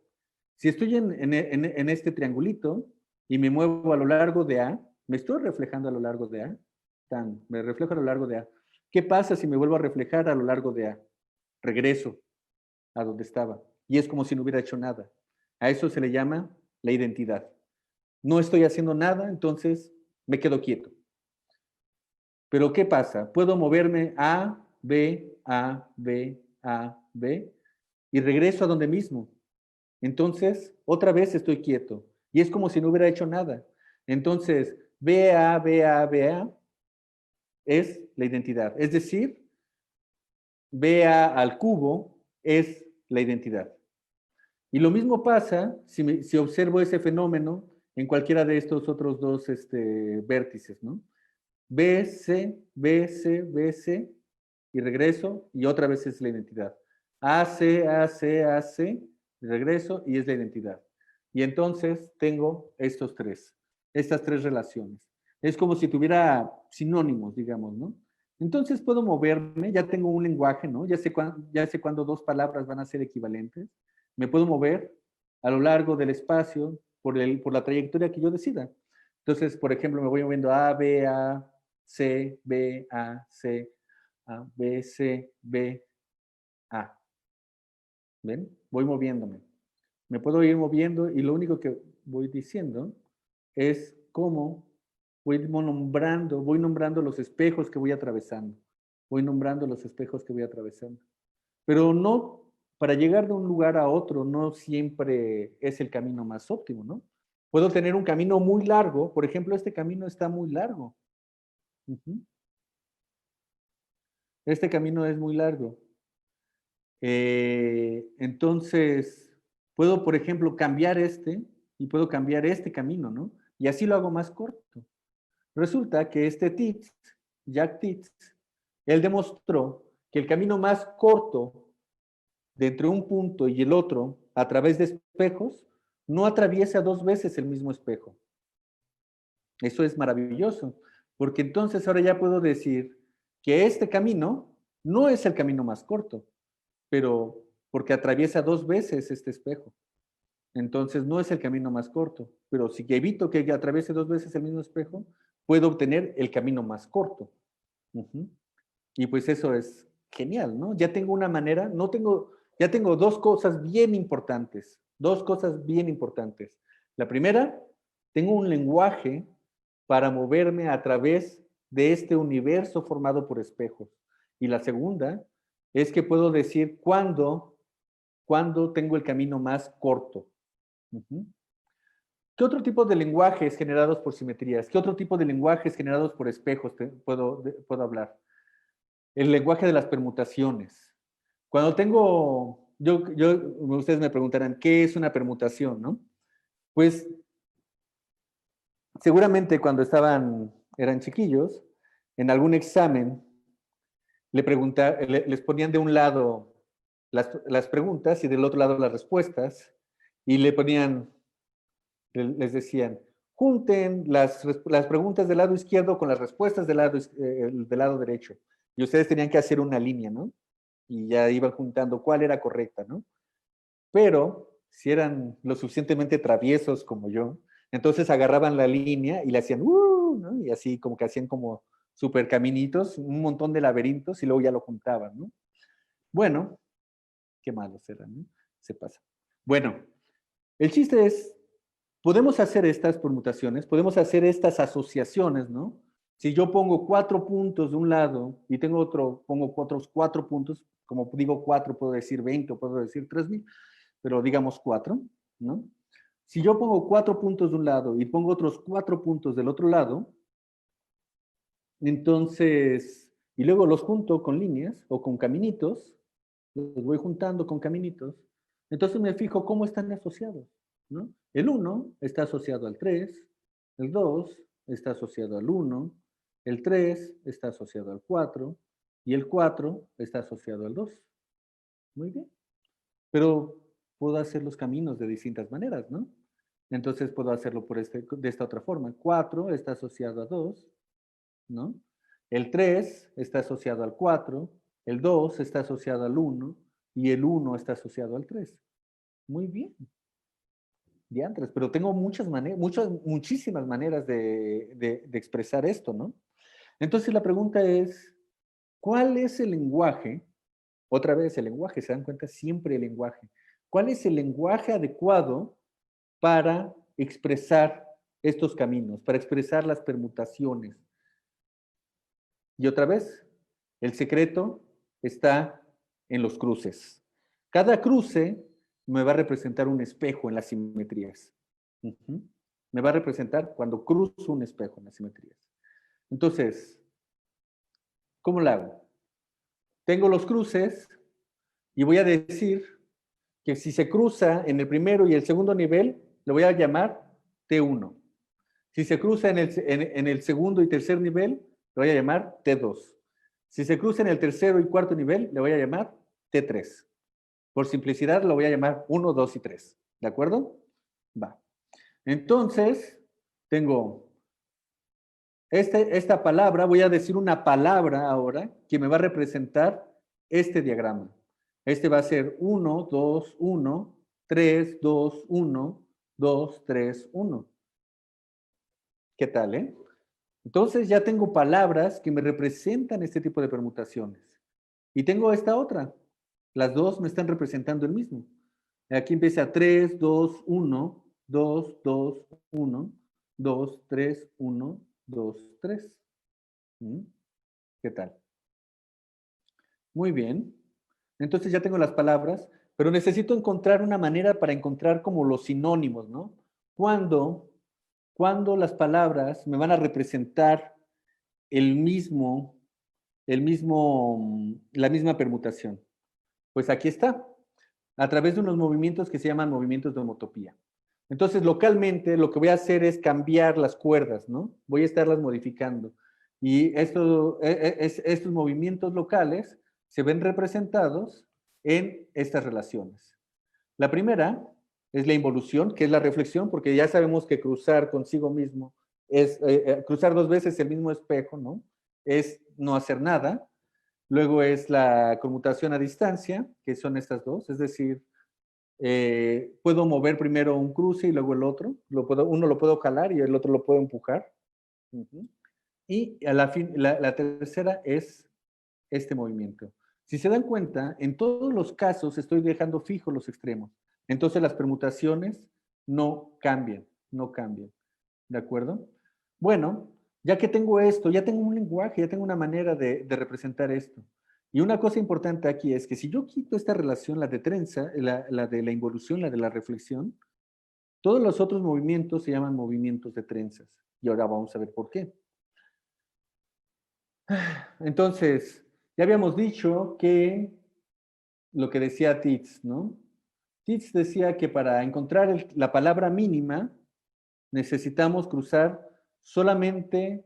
Si estoy en este triangulito y me muevo a lo largo de A, me estoy reflejando a lo largo de A, me reflejo a lo largo de A. ¿Qué pasa si me vuelvo a reflejar a lo largo de A? Regreso a donde estaba y es como si no hubiera hecho nada. A eso se le llama la identidad. No estoy haciendo nada, entonces me quedo quieto. Pero ¿qué pasa? Puedo moverme A, B, A, B, A, B y regreso a donde mismo. Entonces, otra vez estoy quieto y es como si no hubiera hecho nada. Entonces, B, A, B, A, B, A es la identidad. Es decir, B, A al cubo es la identidad. Y lo mismo pasa si observo ese fenómeno en cualquiera de estos otros dos vértices, ¿no? B, C, B, C, B, C, y regreso, y otra vez es la identidad. A, C, A, C, A, C, y regreso, y es la identidad. Y entonces tengo estas tres relaciones. Es como si tuviera sinónimos, digamos, ¿no? Entonces puedo moverme, ya tengo un lenguaje, ¿no? Ya sé cuándo dos palabras van a ser equivalentes. Me puedo mover a lo largo del espacio por la trayectoria que yo decida. Entonces, por ejemplo, me voy moviendo A, B, A, C, B, A, C, A, B, C, B, A. ¿Ven? Voy moviéndome. Me puedo ir moviendo y lo único que voy diciendo es cómo voy nombrando los espejos que voy atravesando. Voy nombrando los espejos que voy atravesando. Pero no, para llegar de un lugar a otro, no siempre es el camino más óptimo, ¿no? Puedo tener un camino muy largo, por ejemplo, este camino está muy largo. Este camino es muy largo. Entonces, puedo, por ejemplo, cambiar este y puedo cambiar este camino, ¿no? Y así lo hago más corto. Resulta que este Tits, Jack Tits, él demostró que el camino más corto de entre un punto y el otro a través de espejos no atraviesa dos veces el mismo espejo. Eso es maravilloso, porque entonces ahora ya puedo decir que este camino no es el camino más corto, pero porque atraviesa dos veces este espejo. Entonces no es el camino más corto, pero si evito que atraviese dos veces el mismo espejo, puedo obtener el camino más corto. Y pues eso es genial, ¿no? Ya tengo una manera, ya tengo dos cosas bien importantes, dos cosas bien importantes. La primera, tengo un lenguaje para moverme a través de este universo formado por espejos. Y la segunda es que puedo decir cuándo tengo el camino más corto. ¿Qué otro tipo de lenguajes generados por simetrías? ¿Qué otro tipo de lenguajes generados por espejos puedo hablar? El lenguaje de las permutaciones. Cuando tengo, ustedes me preguntarán, ¿qué es una permutación, no? Pues, seguramente cuando eran chiquillos, en algún examen, les ponían de un lado las preguntas y del otro lado las respuestas, y les decían, junten las preguntas del lado izquierdo con las respuestas del lado derecho. Y ustedes tenían que hacer una línea, ¿no? Y ya iban juntando cuál era correcta, ¿no? Pero si eran lo suficientemente traviesos como yo, entonces agarraban la línea y le hacían, ¿no? Y así como que hacían como super caminitos, un montón de laberintos y luego ya lo juntaban, ¿no? Bueno, qué malos eran, ¿no? Se pasa. Bueno, el chiste es, podemos hacer estas permutaciones, podemos hacer estas asociaciones, ¿no? Si yo pongo 4 puntos de un lado y pongo otros 4 puntos, como digo 4, puedo decir 20 o puedo decir 3000, pero digamos 4, ¿no? Si yo pongo 4 puntos de un lado y pongo otros 4 puntos del otro lado, entonces, y luego los junto con líneas o con caminitos, los voy juntando con caminitos, entonces me fijo cómo están asociados, ¿no? El 1 está asociado al 3, el 2 está asociado al 1, el 3 está asociado al 4 y el 4 está asociado al 2. Muy bien. Pero puedo hacer los caminos de distintas maneras, ¿no? Entonces puedo hacerlo de esta otra forma. 4 está asociado a 2, ¿no? El 3 está asociado al 4, el 2 está asociado al 1 y el 1 está asociado al 3. Muy bien. Diantres, pero tengo muchísimas maneras de expresar esto, ¿no? Entonces la pregunta es, ¿cuál es el lenguaje? Otra vez, el lenguaje, ¿se dan cuenta? Siempre el lenguaje. ¿Cuál es el lenguaje adecuado para expresar estos caminos, para expresar las permutaciones? Y otra vez, el secreto está en los cruces. Cada cruce me va a representar un espejo en las simetrías. Me va a representar cuando cruzo un espejo en las simetrías. Entonces, ¿cómo lo hago? Tengo los cruces y voy a decir que si se cruza en el primero y el segundo nivel, lo voy a llamar T1. Si se cruza en el segundo y tercer nivel, lo voy a llamar T2. Si se cruza en el tercero y cuarto nivel, le voy a llamar T3. Por simplicidad, lo voy a llamar 1, 2 y 3. ¿De acuerdo? Va. Entonces, tengo esta palabra, voy a decir una palabra ahora que me va a representar este diagrama. Este va a ser 1, 2, 1, 3, 2, 1, 2, 3, 1. ¿Qué tal, Entonces ya tengo palabras que me representan este tipo de permutaciones. Y tengo esta otra. Las dos me están representando el mismo. Aquí empieza 3, 2, 1, 2, 2, 1, 2, 3, 1, 2, 3. ¿Qué tal? Muy bien. Entonces ya tengo las palabras, pero necesito encontrar una manera para encontrar como los sinónimos, ¿no? ¿Cuándo, cuándo las palabras me van a representar el mismo, la misma permutación? Pues aquí está, a través de unos movimientos que se llaman movimientos de homotopía. Entonces, localmente, lo que voy a hacer es cambiar las cuerdas, ¿no? Voy a estarlas modificando. Y estos movimientos locales se ven representados en estas relaciones. La primera es la involución, que es la reflexión, porque ya sabemos que cruzar consigo mismo es cruzar dos veces el mismo espejo, ¿no? Es no hacer nada. Luego es la conmutación a distancia, que son estas dos, es decir, puedo mover primero un cruce y luego el otro. Uno lo puedo jalar y el otro lo puedo empujar. Y a la tercera es este movimiento. Si se dan cuenta, en todos los casos estoy dejando fijos los extremos. Entonces las permutaciones no cambian, no cambian. ¿De acuerdo? Bueno, ya que tengo esto, ya tengo un lenguaje, ya tengo una manera de representar esto. Y una cosa importante aquí es que si yo quito esta relación, la de trenza, la de la involución, la de la reflexión, todos los otros movimientos se llaman movimientos de trenzas. Y ahora vamos a ver por qué. Entonces, ya habíamos dicho que lo que decía Titz, ¿no? Titz decía que para encontrar la palabra mínima necesitamos cruzar solamente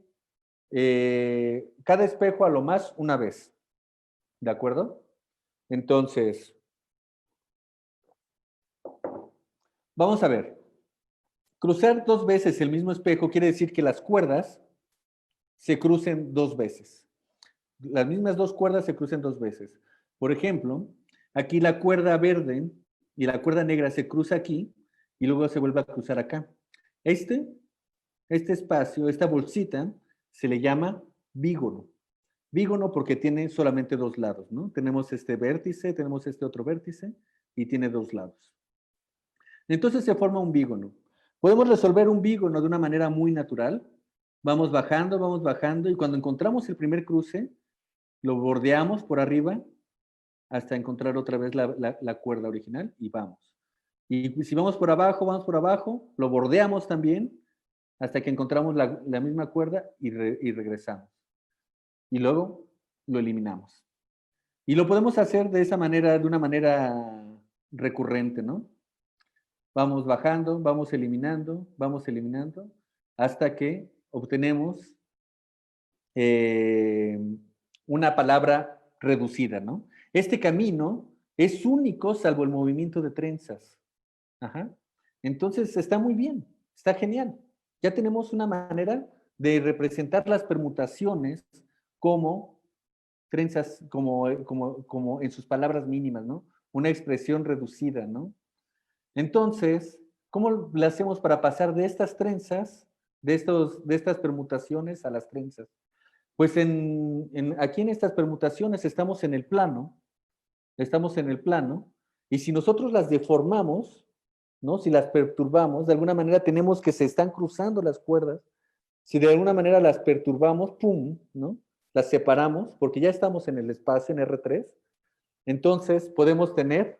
cada espejo a lo más una vez. ¿De acuerdo? Entonces, vamos a ver. Cruzar dos veces el mismo espejo quiere decir que las cuerdas se crucen dos veces. Las mismas dos cuerdas se crucen dos veces. Por ejemplo, aquí la cuerda verde y la cuerda negra se cruza aquí y luego se vuelve a cruzar acá. Este espacio, esta bolsita, se le llama bígono. Bígono porque tiene solamente dos lados, ¿no? Tenemos este vértice, tenemos este otro vértice y tiene dos lados. Entonces se forma un bígono. Podemos resolver un bígono de una manera muy natural. Vamos bajando y cuando encontramos el primer cruce, lo bordeamos por arriba hasta encontrar otra vez la cuerda original y vamos. Y si vamos por abajo, lo bordeamos también hasta que encontramos la misma cuerda y regresamos. Y luego lo eliminamos. Y lo podemos hacer de esa manera, de una manera recurrente, ¿no? Vamos bajando, vamos eliminando, hasta que obtenemos una palabra reducida, ¿no? Este camino es único salvo el movimiento de trenzas. Ajá. Entonces está muy bien, está genial. Ya tenemos una manera de representar las permutaciones como trenzas, como en sus palabras mínimas, ¿no? Una expresión reducida, ¿no? Entonces, ¿cómo le hacemos para pasar de estas trenzas, de estas permutaciones a las trenzas? Pues aquí en estas permutaciones estamos en el plano, y si nosotros las deformamos, ¿no? Si las perturbamos, de alguna manera tenemos que se están cruzando las cuerdas, si de alguna manera las perturbamos, ¡pum!, ¿no? Las separamos, porque ya estamos en el espacio, en R3, entonces podemos tener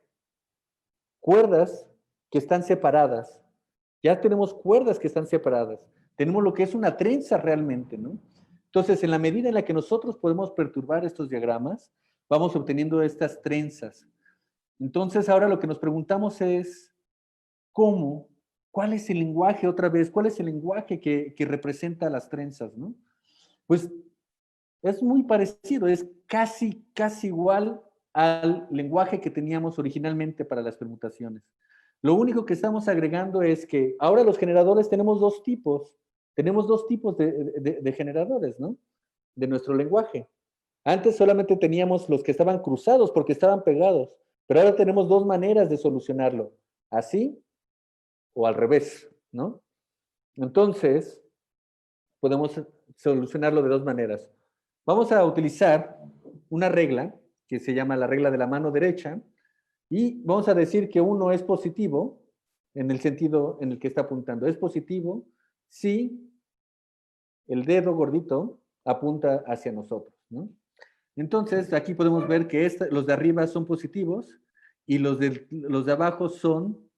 cuerdas que están separadas. Ya tenemos cuerdas que están separadas. Tenemos lo que es una trenza realmente, ¿no? Entonces, en la medida en la que nosotros podemos perturbar estos diagramas, vamos obteniendo estas trenzas. Entonces, ahora lo que nos preguntamos es, ¿cómo? ¿Cuál es el lenguaje otra vez? ¿Cuál es el lenguaje que representa las trenzas, no? Pues es muy parecido, es casi igual al lenguaje que teníamos originalmente para las permutaciones. Lo único que estamos agregando es que ahora los generadores tenemos dos tipos de generadores, ¿no? De nuestro lenguaje. Antes solamente teníamos los que estaban cruzados porque estaban pegados, pero ahora tenemos dos maneras de solucionarlo, así o al revés, ¿no? Entonces, podemos solucionarlo de dos maneras. Vamos a utilizar una regla que se llama la regla de la mano derecha y vamos a decir que 1 es positivo en el sentido en el que está apuntando. Es positivo si el dedo gordito apunta hacia nosotros, ¿no? Entonces, aquí podemos ver que los de arriba son positivos y los de abajo son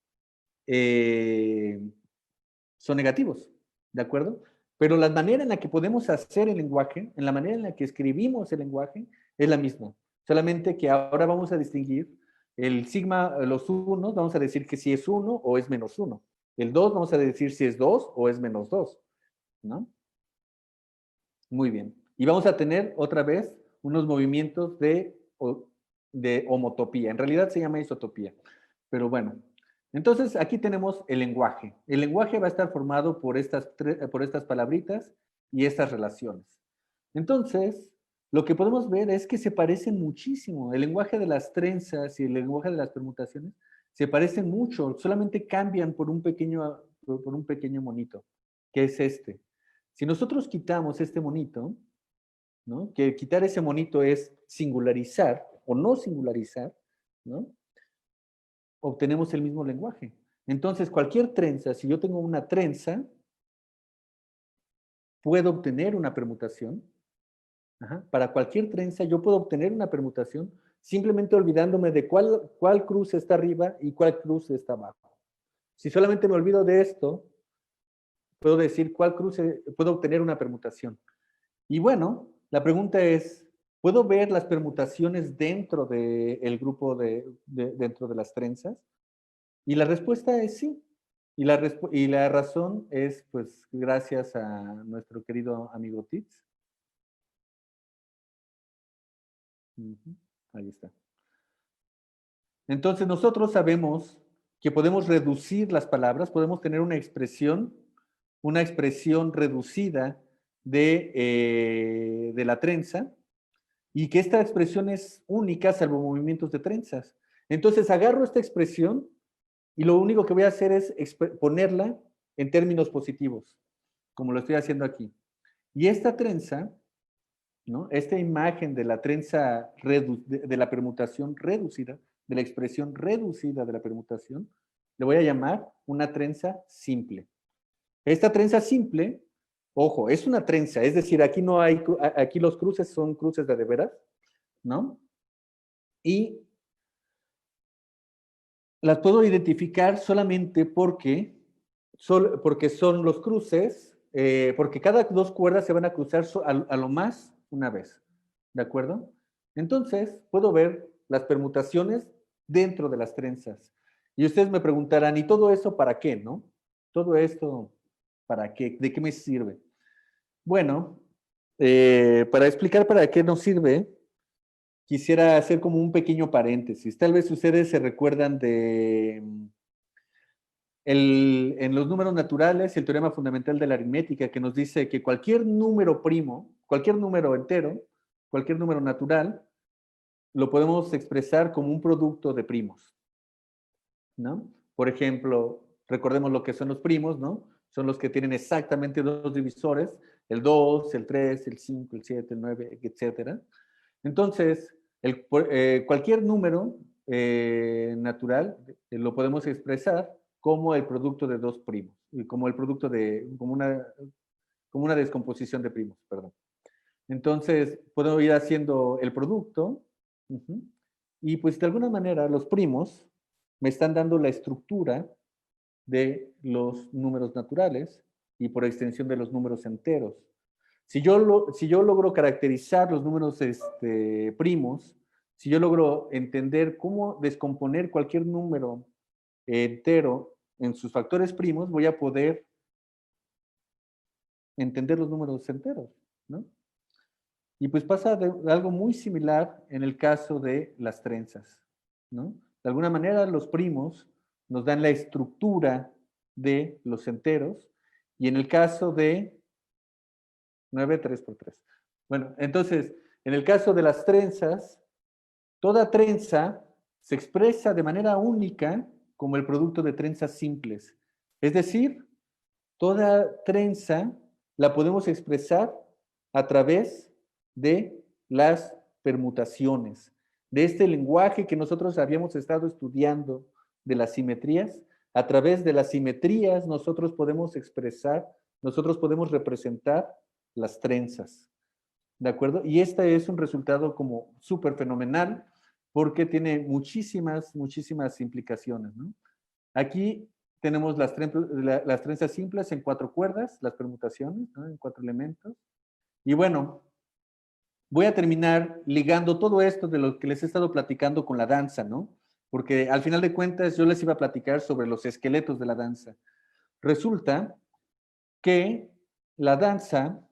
negativos, ¿de acuerdo? Pero la manera en la que podemos hacer el lenguaje, en la manera en la que escribimos el lenguaje, es la misma. Solamente que ahora vamos a distinguir el sigma, los unos, vamos a decir que si es 1 o es menos 1. El 2 vamos a decir si es 2 o es menos 2, ¿no? Muy bien. Y vamos a tener otra vez unos movimientos de homotopía. En realidad se llama isotopía. Pero bueno, entonces aquí tenemos el lenguaje. El lenguaje va a estar formado por estas palabritas y estas relaciones. Entonces, lo que podemos ver es que se parecen muchísimo. El lenguaje de las trenzas y el lenguaje de las permutaciones se parecen mucho, solamente cambian por un pequeño monito, que es este. Si nosotros quitamos este monito, ¿no? Que quitar ese monito es singularizar o no singularizar, ¿no? Obtenemos el mismo lenguaje. Entonces, cualquier trenza, si yo tengo una trenza, puedo obtener una permutación. Para cualquier trenza, yo puedo obtener una permutación simplemente olvidándome de cuál cruz está arriba y cuál cruz está abajo. Si solamente me olvido de esto, puedo decir cuál cruz puedo obtener una permutación. Y bueno, la pregunta es, ¿puedo ver las permutaciones dentro del grupo dentro de las trenzas? Y la respuesta es sí. Y la razón es, pues, gracias a nuestro querido amigo Tits. Ahí está. Entonces, nosotros sabemos que podemos reducir las palabras, podemos tener una expresión reducida de la trenza, y que esta expresión es única salvo movimientos de trenzas. Entonces, agarro esta expresión y lo único que voy a hacer es ponerla en términos positivos, como lo estoy haciendo aquí. Y esta trenza, ¿no? Esta imagen de la trenza de la permutación reducida, de la expresión reducida de la permutación, le voy a llamar una trenza simple. Esta trenza simple, ojo, es una trenza, es decir, aquí no hay, aquí los cruces son cruces de veras, ¿no? Y las puedo identificar solamente porque son los cruces, porque cada dos cuerdas se van a cruzar a lo más una vez, ¿de acuerdo? Entonces, puedo ver las permutaciones dentro de las trenzas. Y ustedes me preguntarán, ¿y todo eso para qué, no? Todo esto, ¿para qué? ¿De qué me sirve? Bueno, para explicar para qué nos sirve, quisiera hacer como un pequeño paréntesis. Tal vez ustedes se recuerdan en los números naturales, el teorema fundamental de la aritmética, que nos dice que cualquier número primo, cualquier número entero, cualquier número natural, lo podemos expresar como un producto de primos, ¿no? Por ejemplo, recordemos lo que son los primos, ¿no? Son los que tienen exactamente dos divisores, el 2, el 3, el 5, el 7, el 9, etc. Entonces, cualquier número natural lo podemos expresar como el producto de dos primos, como el producto como una descomposición de primos, perdón. Entonces, puedo ir haciendo el producto, y pues de alguna manera los primos me están dando la estructura de los números naturales y por extensión de los números enteros. Si yo logro caracterizar los números primos, si yo logro entender cómo descomponer cualquier número entero en sus factores primos, voy a poder entender los números enteros, ¿no? Y pues pasa algo muy similar en el caso de las trenzas, ¿no? De alguna manera los primos nos dan la estructura de los enteros, y en el caso de 9, 3 por 3. Bueno, entonces, en el caso de las trenzas, toda trenza se expresa de manera única como el producto de trenzas simples. Es decir, toda trenza la podemos expresar a través de las permutaciones, de este lenguaje que nosotros habíamos estado estudiando de las simetrías. A través de las simetrías nosotros podemos expresar, nosotros podemos representar las trenzas, ¿de acuerdo? Y este es un resultado como súper fenomenal porque tiene muchísimas implicaciones, ¿no? Aquí tenemos las trenzas simples en 4 cuerdas, las permutaciones, ¿no? En 4 elementos. Y bueno, voy a terminar ligando todo esto de lo que les he estado platicando con la danza, ¿no? Porque al final de cuentas yo les iba a platicar sobre los esqueletos de la danza. Resulta que la danza,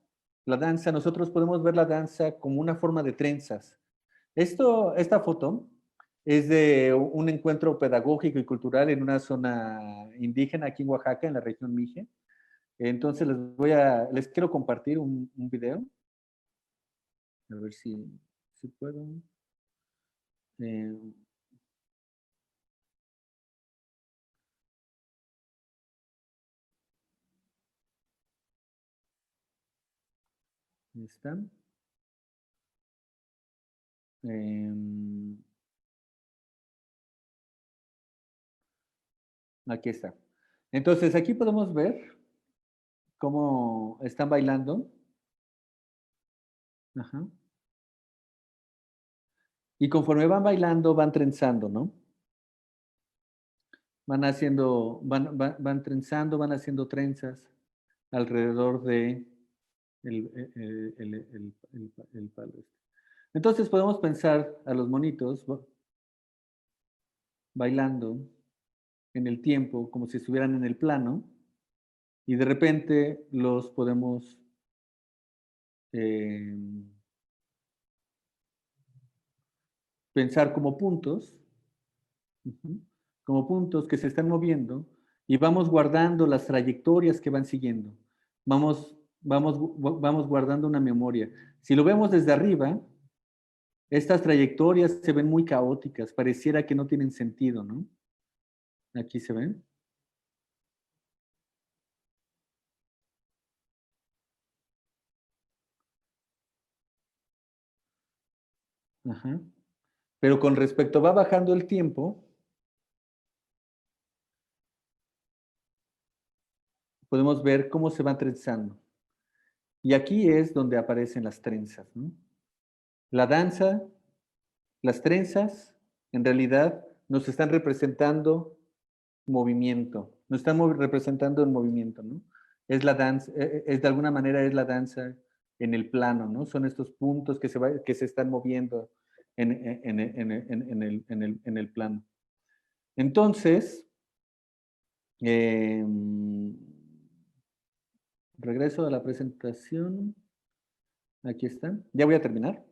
nosotros podemos ver la danza como una forma de trenzas. Esta foto es de un encuentro pedagógico y cultural en una zona indígena aquí en Oaxaca, en la región Mije. Entonces les quiero compartir un video. A ver si puedo. Eh, ahí están. Aquí está. Entonces, aquí podemos ver cómo están bailando. Ajá. Y conforme van bailando, van trenzando, ¿no? Van trenzando, van haciendo trenzas alrededor de el palo este. Entonces podemos pensar a los monitos bailando en el tiempo como si estuvieran en el plano y de repente los podemos eh, pensar como puntos que se están moviendo y vamos guardando las trayectorias que van siguiendo. Vamos guardando una memoria. Si lo vemos desde arriba, estas trayectorias se ven muy caóticas, pareciera que no tienen sentido, ¿no? Aquí se ven. Ajá. Pero con respecto va bajando el tiempo, podemos ver cómo se van trenzando. Y aquí es donde aparecen las trenzas, ¿no? La danza, las trenzas, en realidad nos están representando movimiento, nos están representando el movimiento, ¿no? Es la danza, es de alguna manera es la danza en el plano, ¿no? Son estos puntos que se están moviendo en el plano. Entonces, eh, regreso a la presentación. Aquí están. Ya voy a terminar.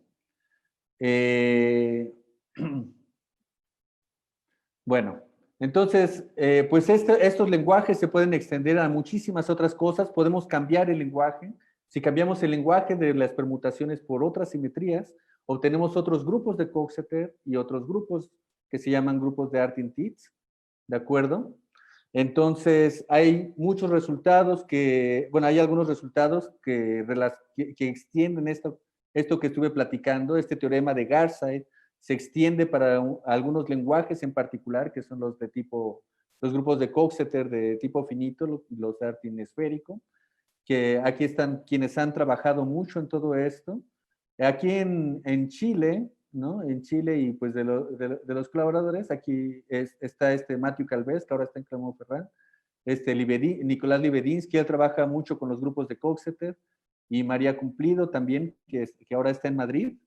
Bueno, entonces, pues estos lenguajes se pueden extender a muchísimas otras cosas. Podemos cambiar el lenguaje. Si cambiamos el lenguaje de las permutaciones por otras simetrías, obtenemos otros grupos de Coxeter y otros grupos que se llaman grupos de Artin-Tits, ¿de acuerdo? Entonces, hay muchos resultados hay algunos resultados que extienden esto que estuve platicando, este teorema de Garside, se extiende para algunos lenguajes en particular, que son los grupos de Coxeter de tipo finito, los de Artin esférico, que aquí están quienes han trabajado mucho en todo esto. Aquí en Chile, ¿no? En Chile y pues de los colaboradores, aquí está Matthew Calvez, que ahora está en Clermont-Ferrand, Nicolás Libedinsky, él trabaja mucho con los grupos de Coxeter, y María Cumplido también, que ahora está en Madrid.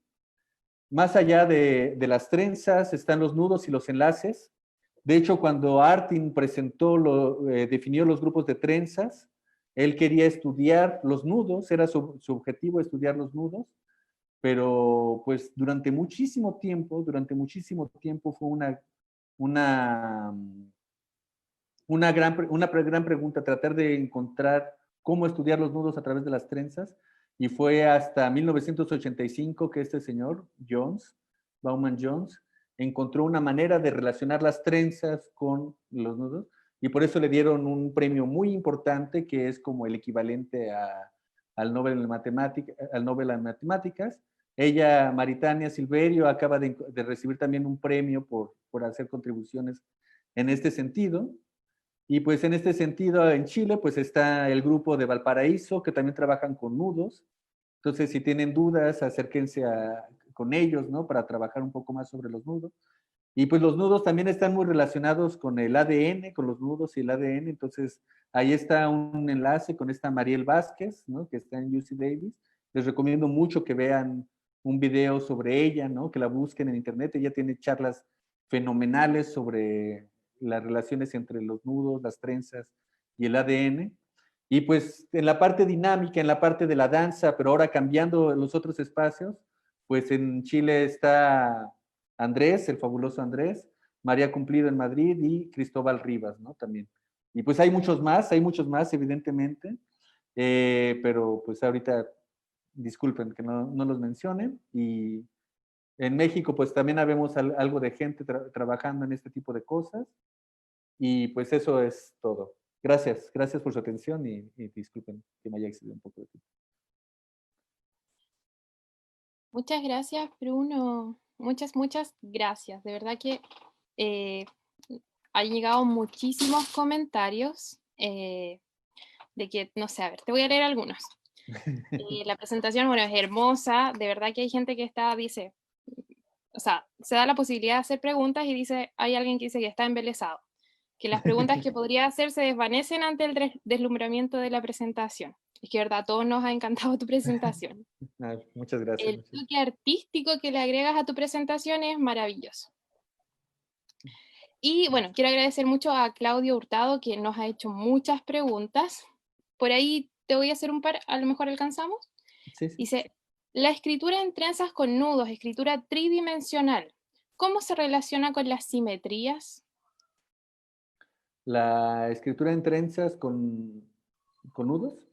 Más allá de las trenzas están los nudos y los enlaces. De hecho, cuando Artin definió los grupos de trenzas, él quería estudiar los nudos, era su objetivo estudiar los nudos, pero pues durante muchísimo tiempo fue una gran pregunta, tratar de encontrar cómo estudiar los nudos a través de las trenzas, y fue hasta 1985 que este señor, Bauman Jones, encontró una manera de relacionar las trenzas con los nudos, y por eso le dieron un premio muy importante que es como el equivalente al Nobel en Matemáticas. Ella, Maritania Silverio, acaba de recibir también un premio por hacer contribuciones en este sentido. Y pues en este sentido, en Chile, pues está el grupo de Valparaíso, que también trabajan con nudos. Entonces, si tienen dudas, acérquense con ellos, ¿no? Para trabajar un poco más sobre los nudos. Y pues los nudos también están muy relacionados con el ADN, con los nudos y el ADN. Entonces, ahí está un enlace con esta Mariel Vázquez, ¿no? Que está en UC Davis. Les recomiendo mucho que vean un video sobre ella, ¿no? Que la busquen en internet. Ella tiene charlas fenomenales sobre las relaciones entre los nudos, las trenzas y el ADN. Y pues en la parte dinámica, en la parte de la danza, pero ahora cambiando los otros espacios, pues en Chile está Andrés, el fabuloso Andrés, María Cumplido en Madrid y Cristóbal Rivas, ¿no? También. Y pues hay muchos más, evidentemente, pero pues ahorita, disculpen que no los mencionen. Y en México, pues también habemos algo de gente trabajando en este tipo de cosas. Y pues eso es todo. Gracias por su atención y disculpen que me haya excedido un poco de tiempo. Muchas gracias, Bruno. Muchas gracias. De verdad que eh, han llegado muchísimos comentarios de que, no sé, a ver, te voy a leer algunos. La presentación, bueno, es hermosa. De verdad que hay gente que dice, o sea, se da la posibilidad de hacer preguntas y dice, hay alguien que dice que está embelesado, que las preguntas que podría hacer se desvanecen ante el deslumbramiento de la presentación. Es que, verdad, a todos nos ha encantado tu presentación. Muchas gracias. El toque artístico que le agregas a tu presentación es maravilloso. Y bueno, quiero agradecer mucho a Claudio Hurtado, que nos ha hecho muchas preguntas. Por ahí te voy a hacer un par, a lo mejor alcanzamos. Sí, sí. Dice, la escritura en trenzas con nudos, escritura tridimensional, ¿cómo se relaciona con las simetrías? La escritura en trenzas con nudos.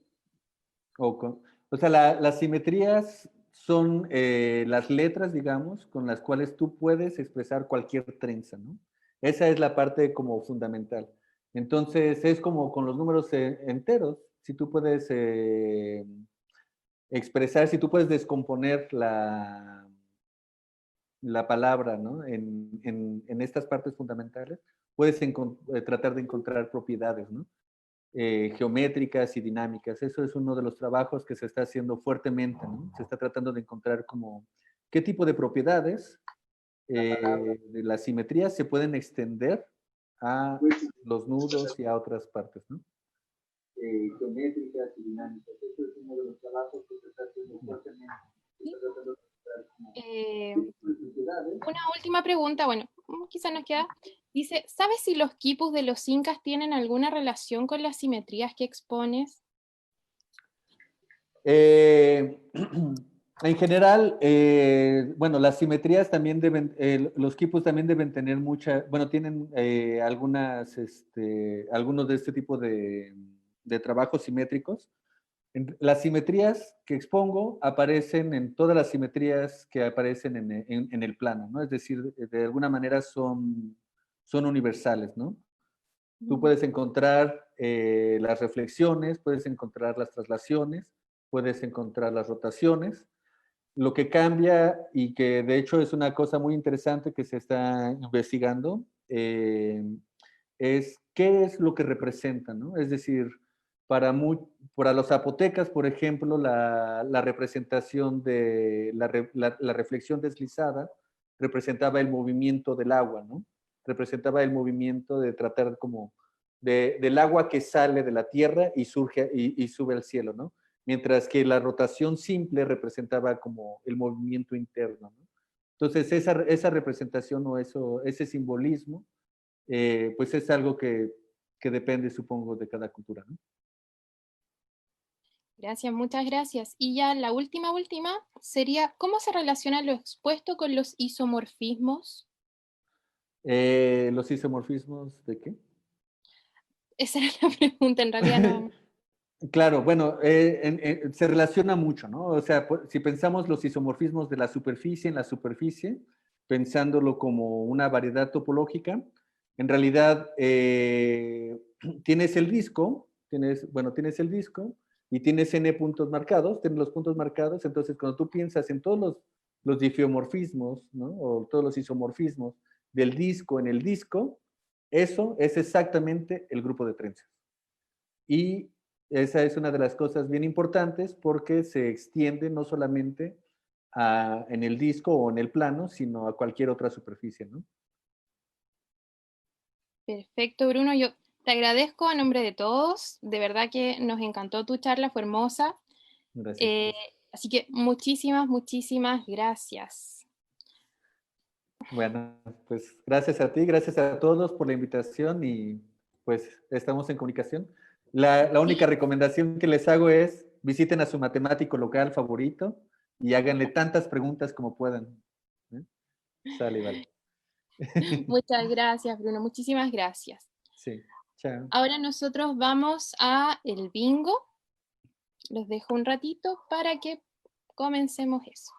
O sea, las simetrías son las letras, digamos, con las cuales tú puedes expresar cualquier trenza, ¿no? Esa es la parte como fundamental. Entonces, es como con los números enteros. Si tú puedes expresar, si tú puedes descomponer la palabra, ¿no? En estas partes fundamentales, puedes tratar de encontrar propiedades, ¿no? Geométricas y dinámicas. Eso es uno de los trabajos que se está haciendo fuertemente, ¿no? Se está tratando de encontrar como qué tipo de propiedades de la simetría se pueden extender a los nudos y a otras partes, ¿no? Geométricas y dinámicas. Eso es uno de los trabajos que se está haciendo fuertemente. Se está tratando de encontrar como Una última pregunta, bueno, quizás nos queda. Dice, ¿sabes si los quipus de los incas tienen alguna relación con las simetrías que expones? En general, bueno, las simetrías también deben, los quipus también deben tener bueno, tienen algunos de este tipo de trabajos simétricos. Las simetrías que expongo aparecen en todas las simetrías que aparecen en el plano, ¿no? Es decir, de alguna manera son universales, ¿no? Tú puedes encontrar las reflexiones, puedes encontrar las traslaciones, puedes encontrar las rotaciones. Lo que cambia y que de hecho es una cosa muy interesante que se está investigando es qué es lo que representan, ¿no? Es decir, para los zapotecas, por ejemplo, la representación de la reflexión deslizada representaba el movimiento del agua, ¿no? Representaba el movimiento de tratar como del agua que sale de la tierra y surge y sube al cielo, ¿no? Mientras que la rotación simple representaba como el movimiento interno, ¿no? Entonces, esa representación o ese simbolismo, pues es algo que depende, supongo, de cada cultura, ¿no? Gracias, muchas gracias. Y ya la última sería, ¿cómo se relaciona lo expuesto con los isomorfismos? ¿Los isomorfismos de qué? Esa era la pregunta, en realidad no. Claro, bueno, se relaciona mucho, ¿no? O sea, si pensamos los isomorfismos de la superficie en la superficie, pensándolo como una variedad topológica, en realidad tienes el disco, tienes el disco y tienes n puntos marcados, tienes los puntos marcados, entonces cuando tú piensas en todos los difiomorfismos, ¿no? O todos los isomorfismos del disco en el disco, eso es exactamente el grupo de trenzas. Y esa es una de las cosas bien importantes porque se extiende no solamente en el disco o en el plano, sino a cualquier otra superficie, ¿no? Perfecto, Bruno. Yo te agradezco a nombre de todos. De verdad que nos encantó tu charla, fue hermosa. Gracias. Eh, Así que muchísimas, muchísimas gracias. Bueno, pues gracias a ti, gracias a todos por la invitación y pues estamos en comunicación. La única Sí, recomendación que les hago es visiten a su matemático local favorito y háganle tantas preguntas como puedan. ¿Eh? Sale, vale. muchas gracias, Bruno. Muchísimas gracias. Sí, chao. Ahora nosotros vamos a el bingo. Los dejo un ratito para que comencemos eso.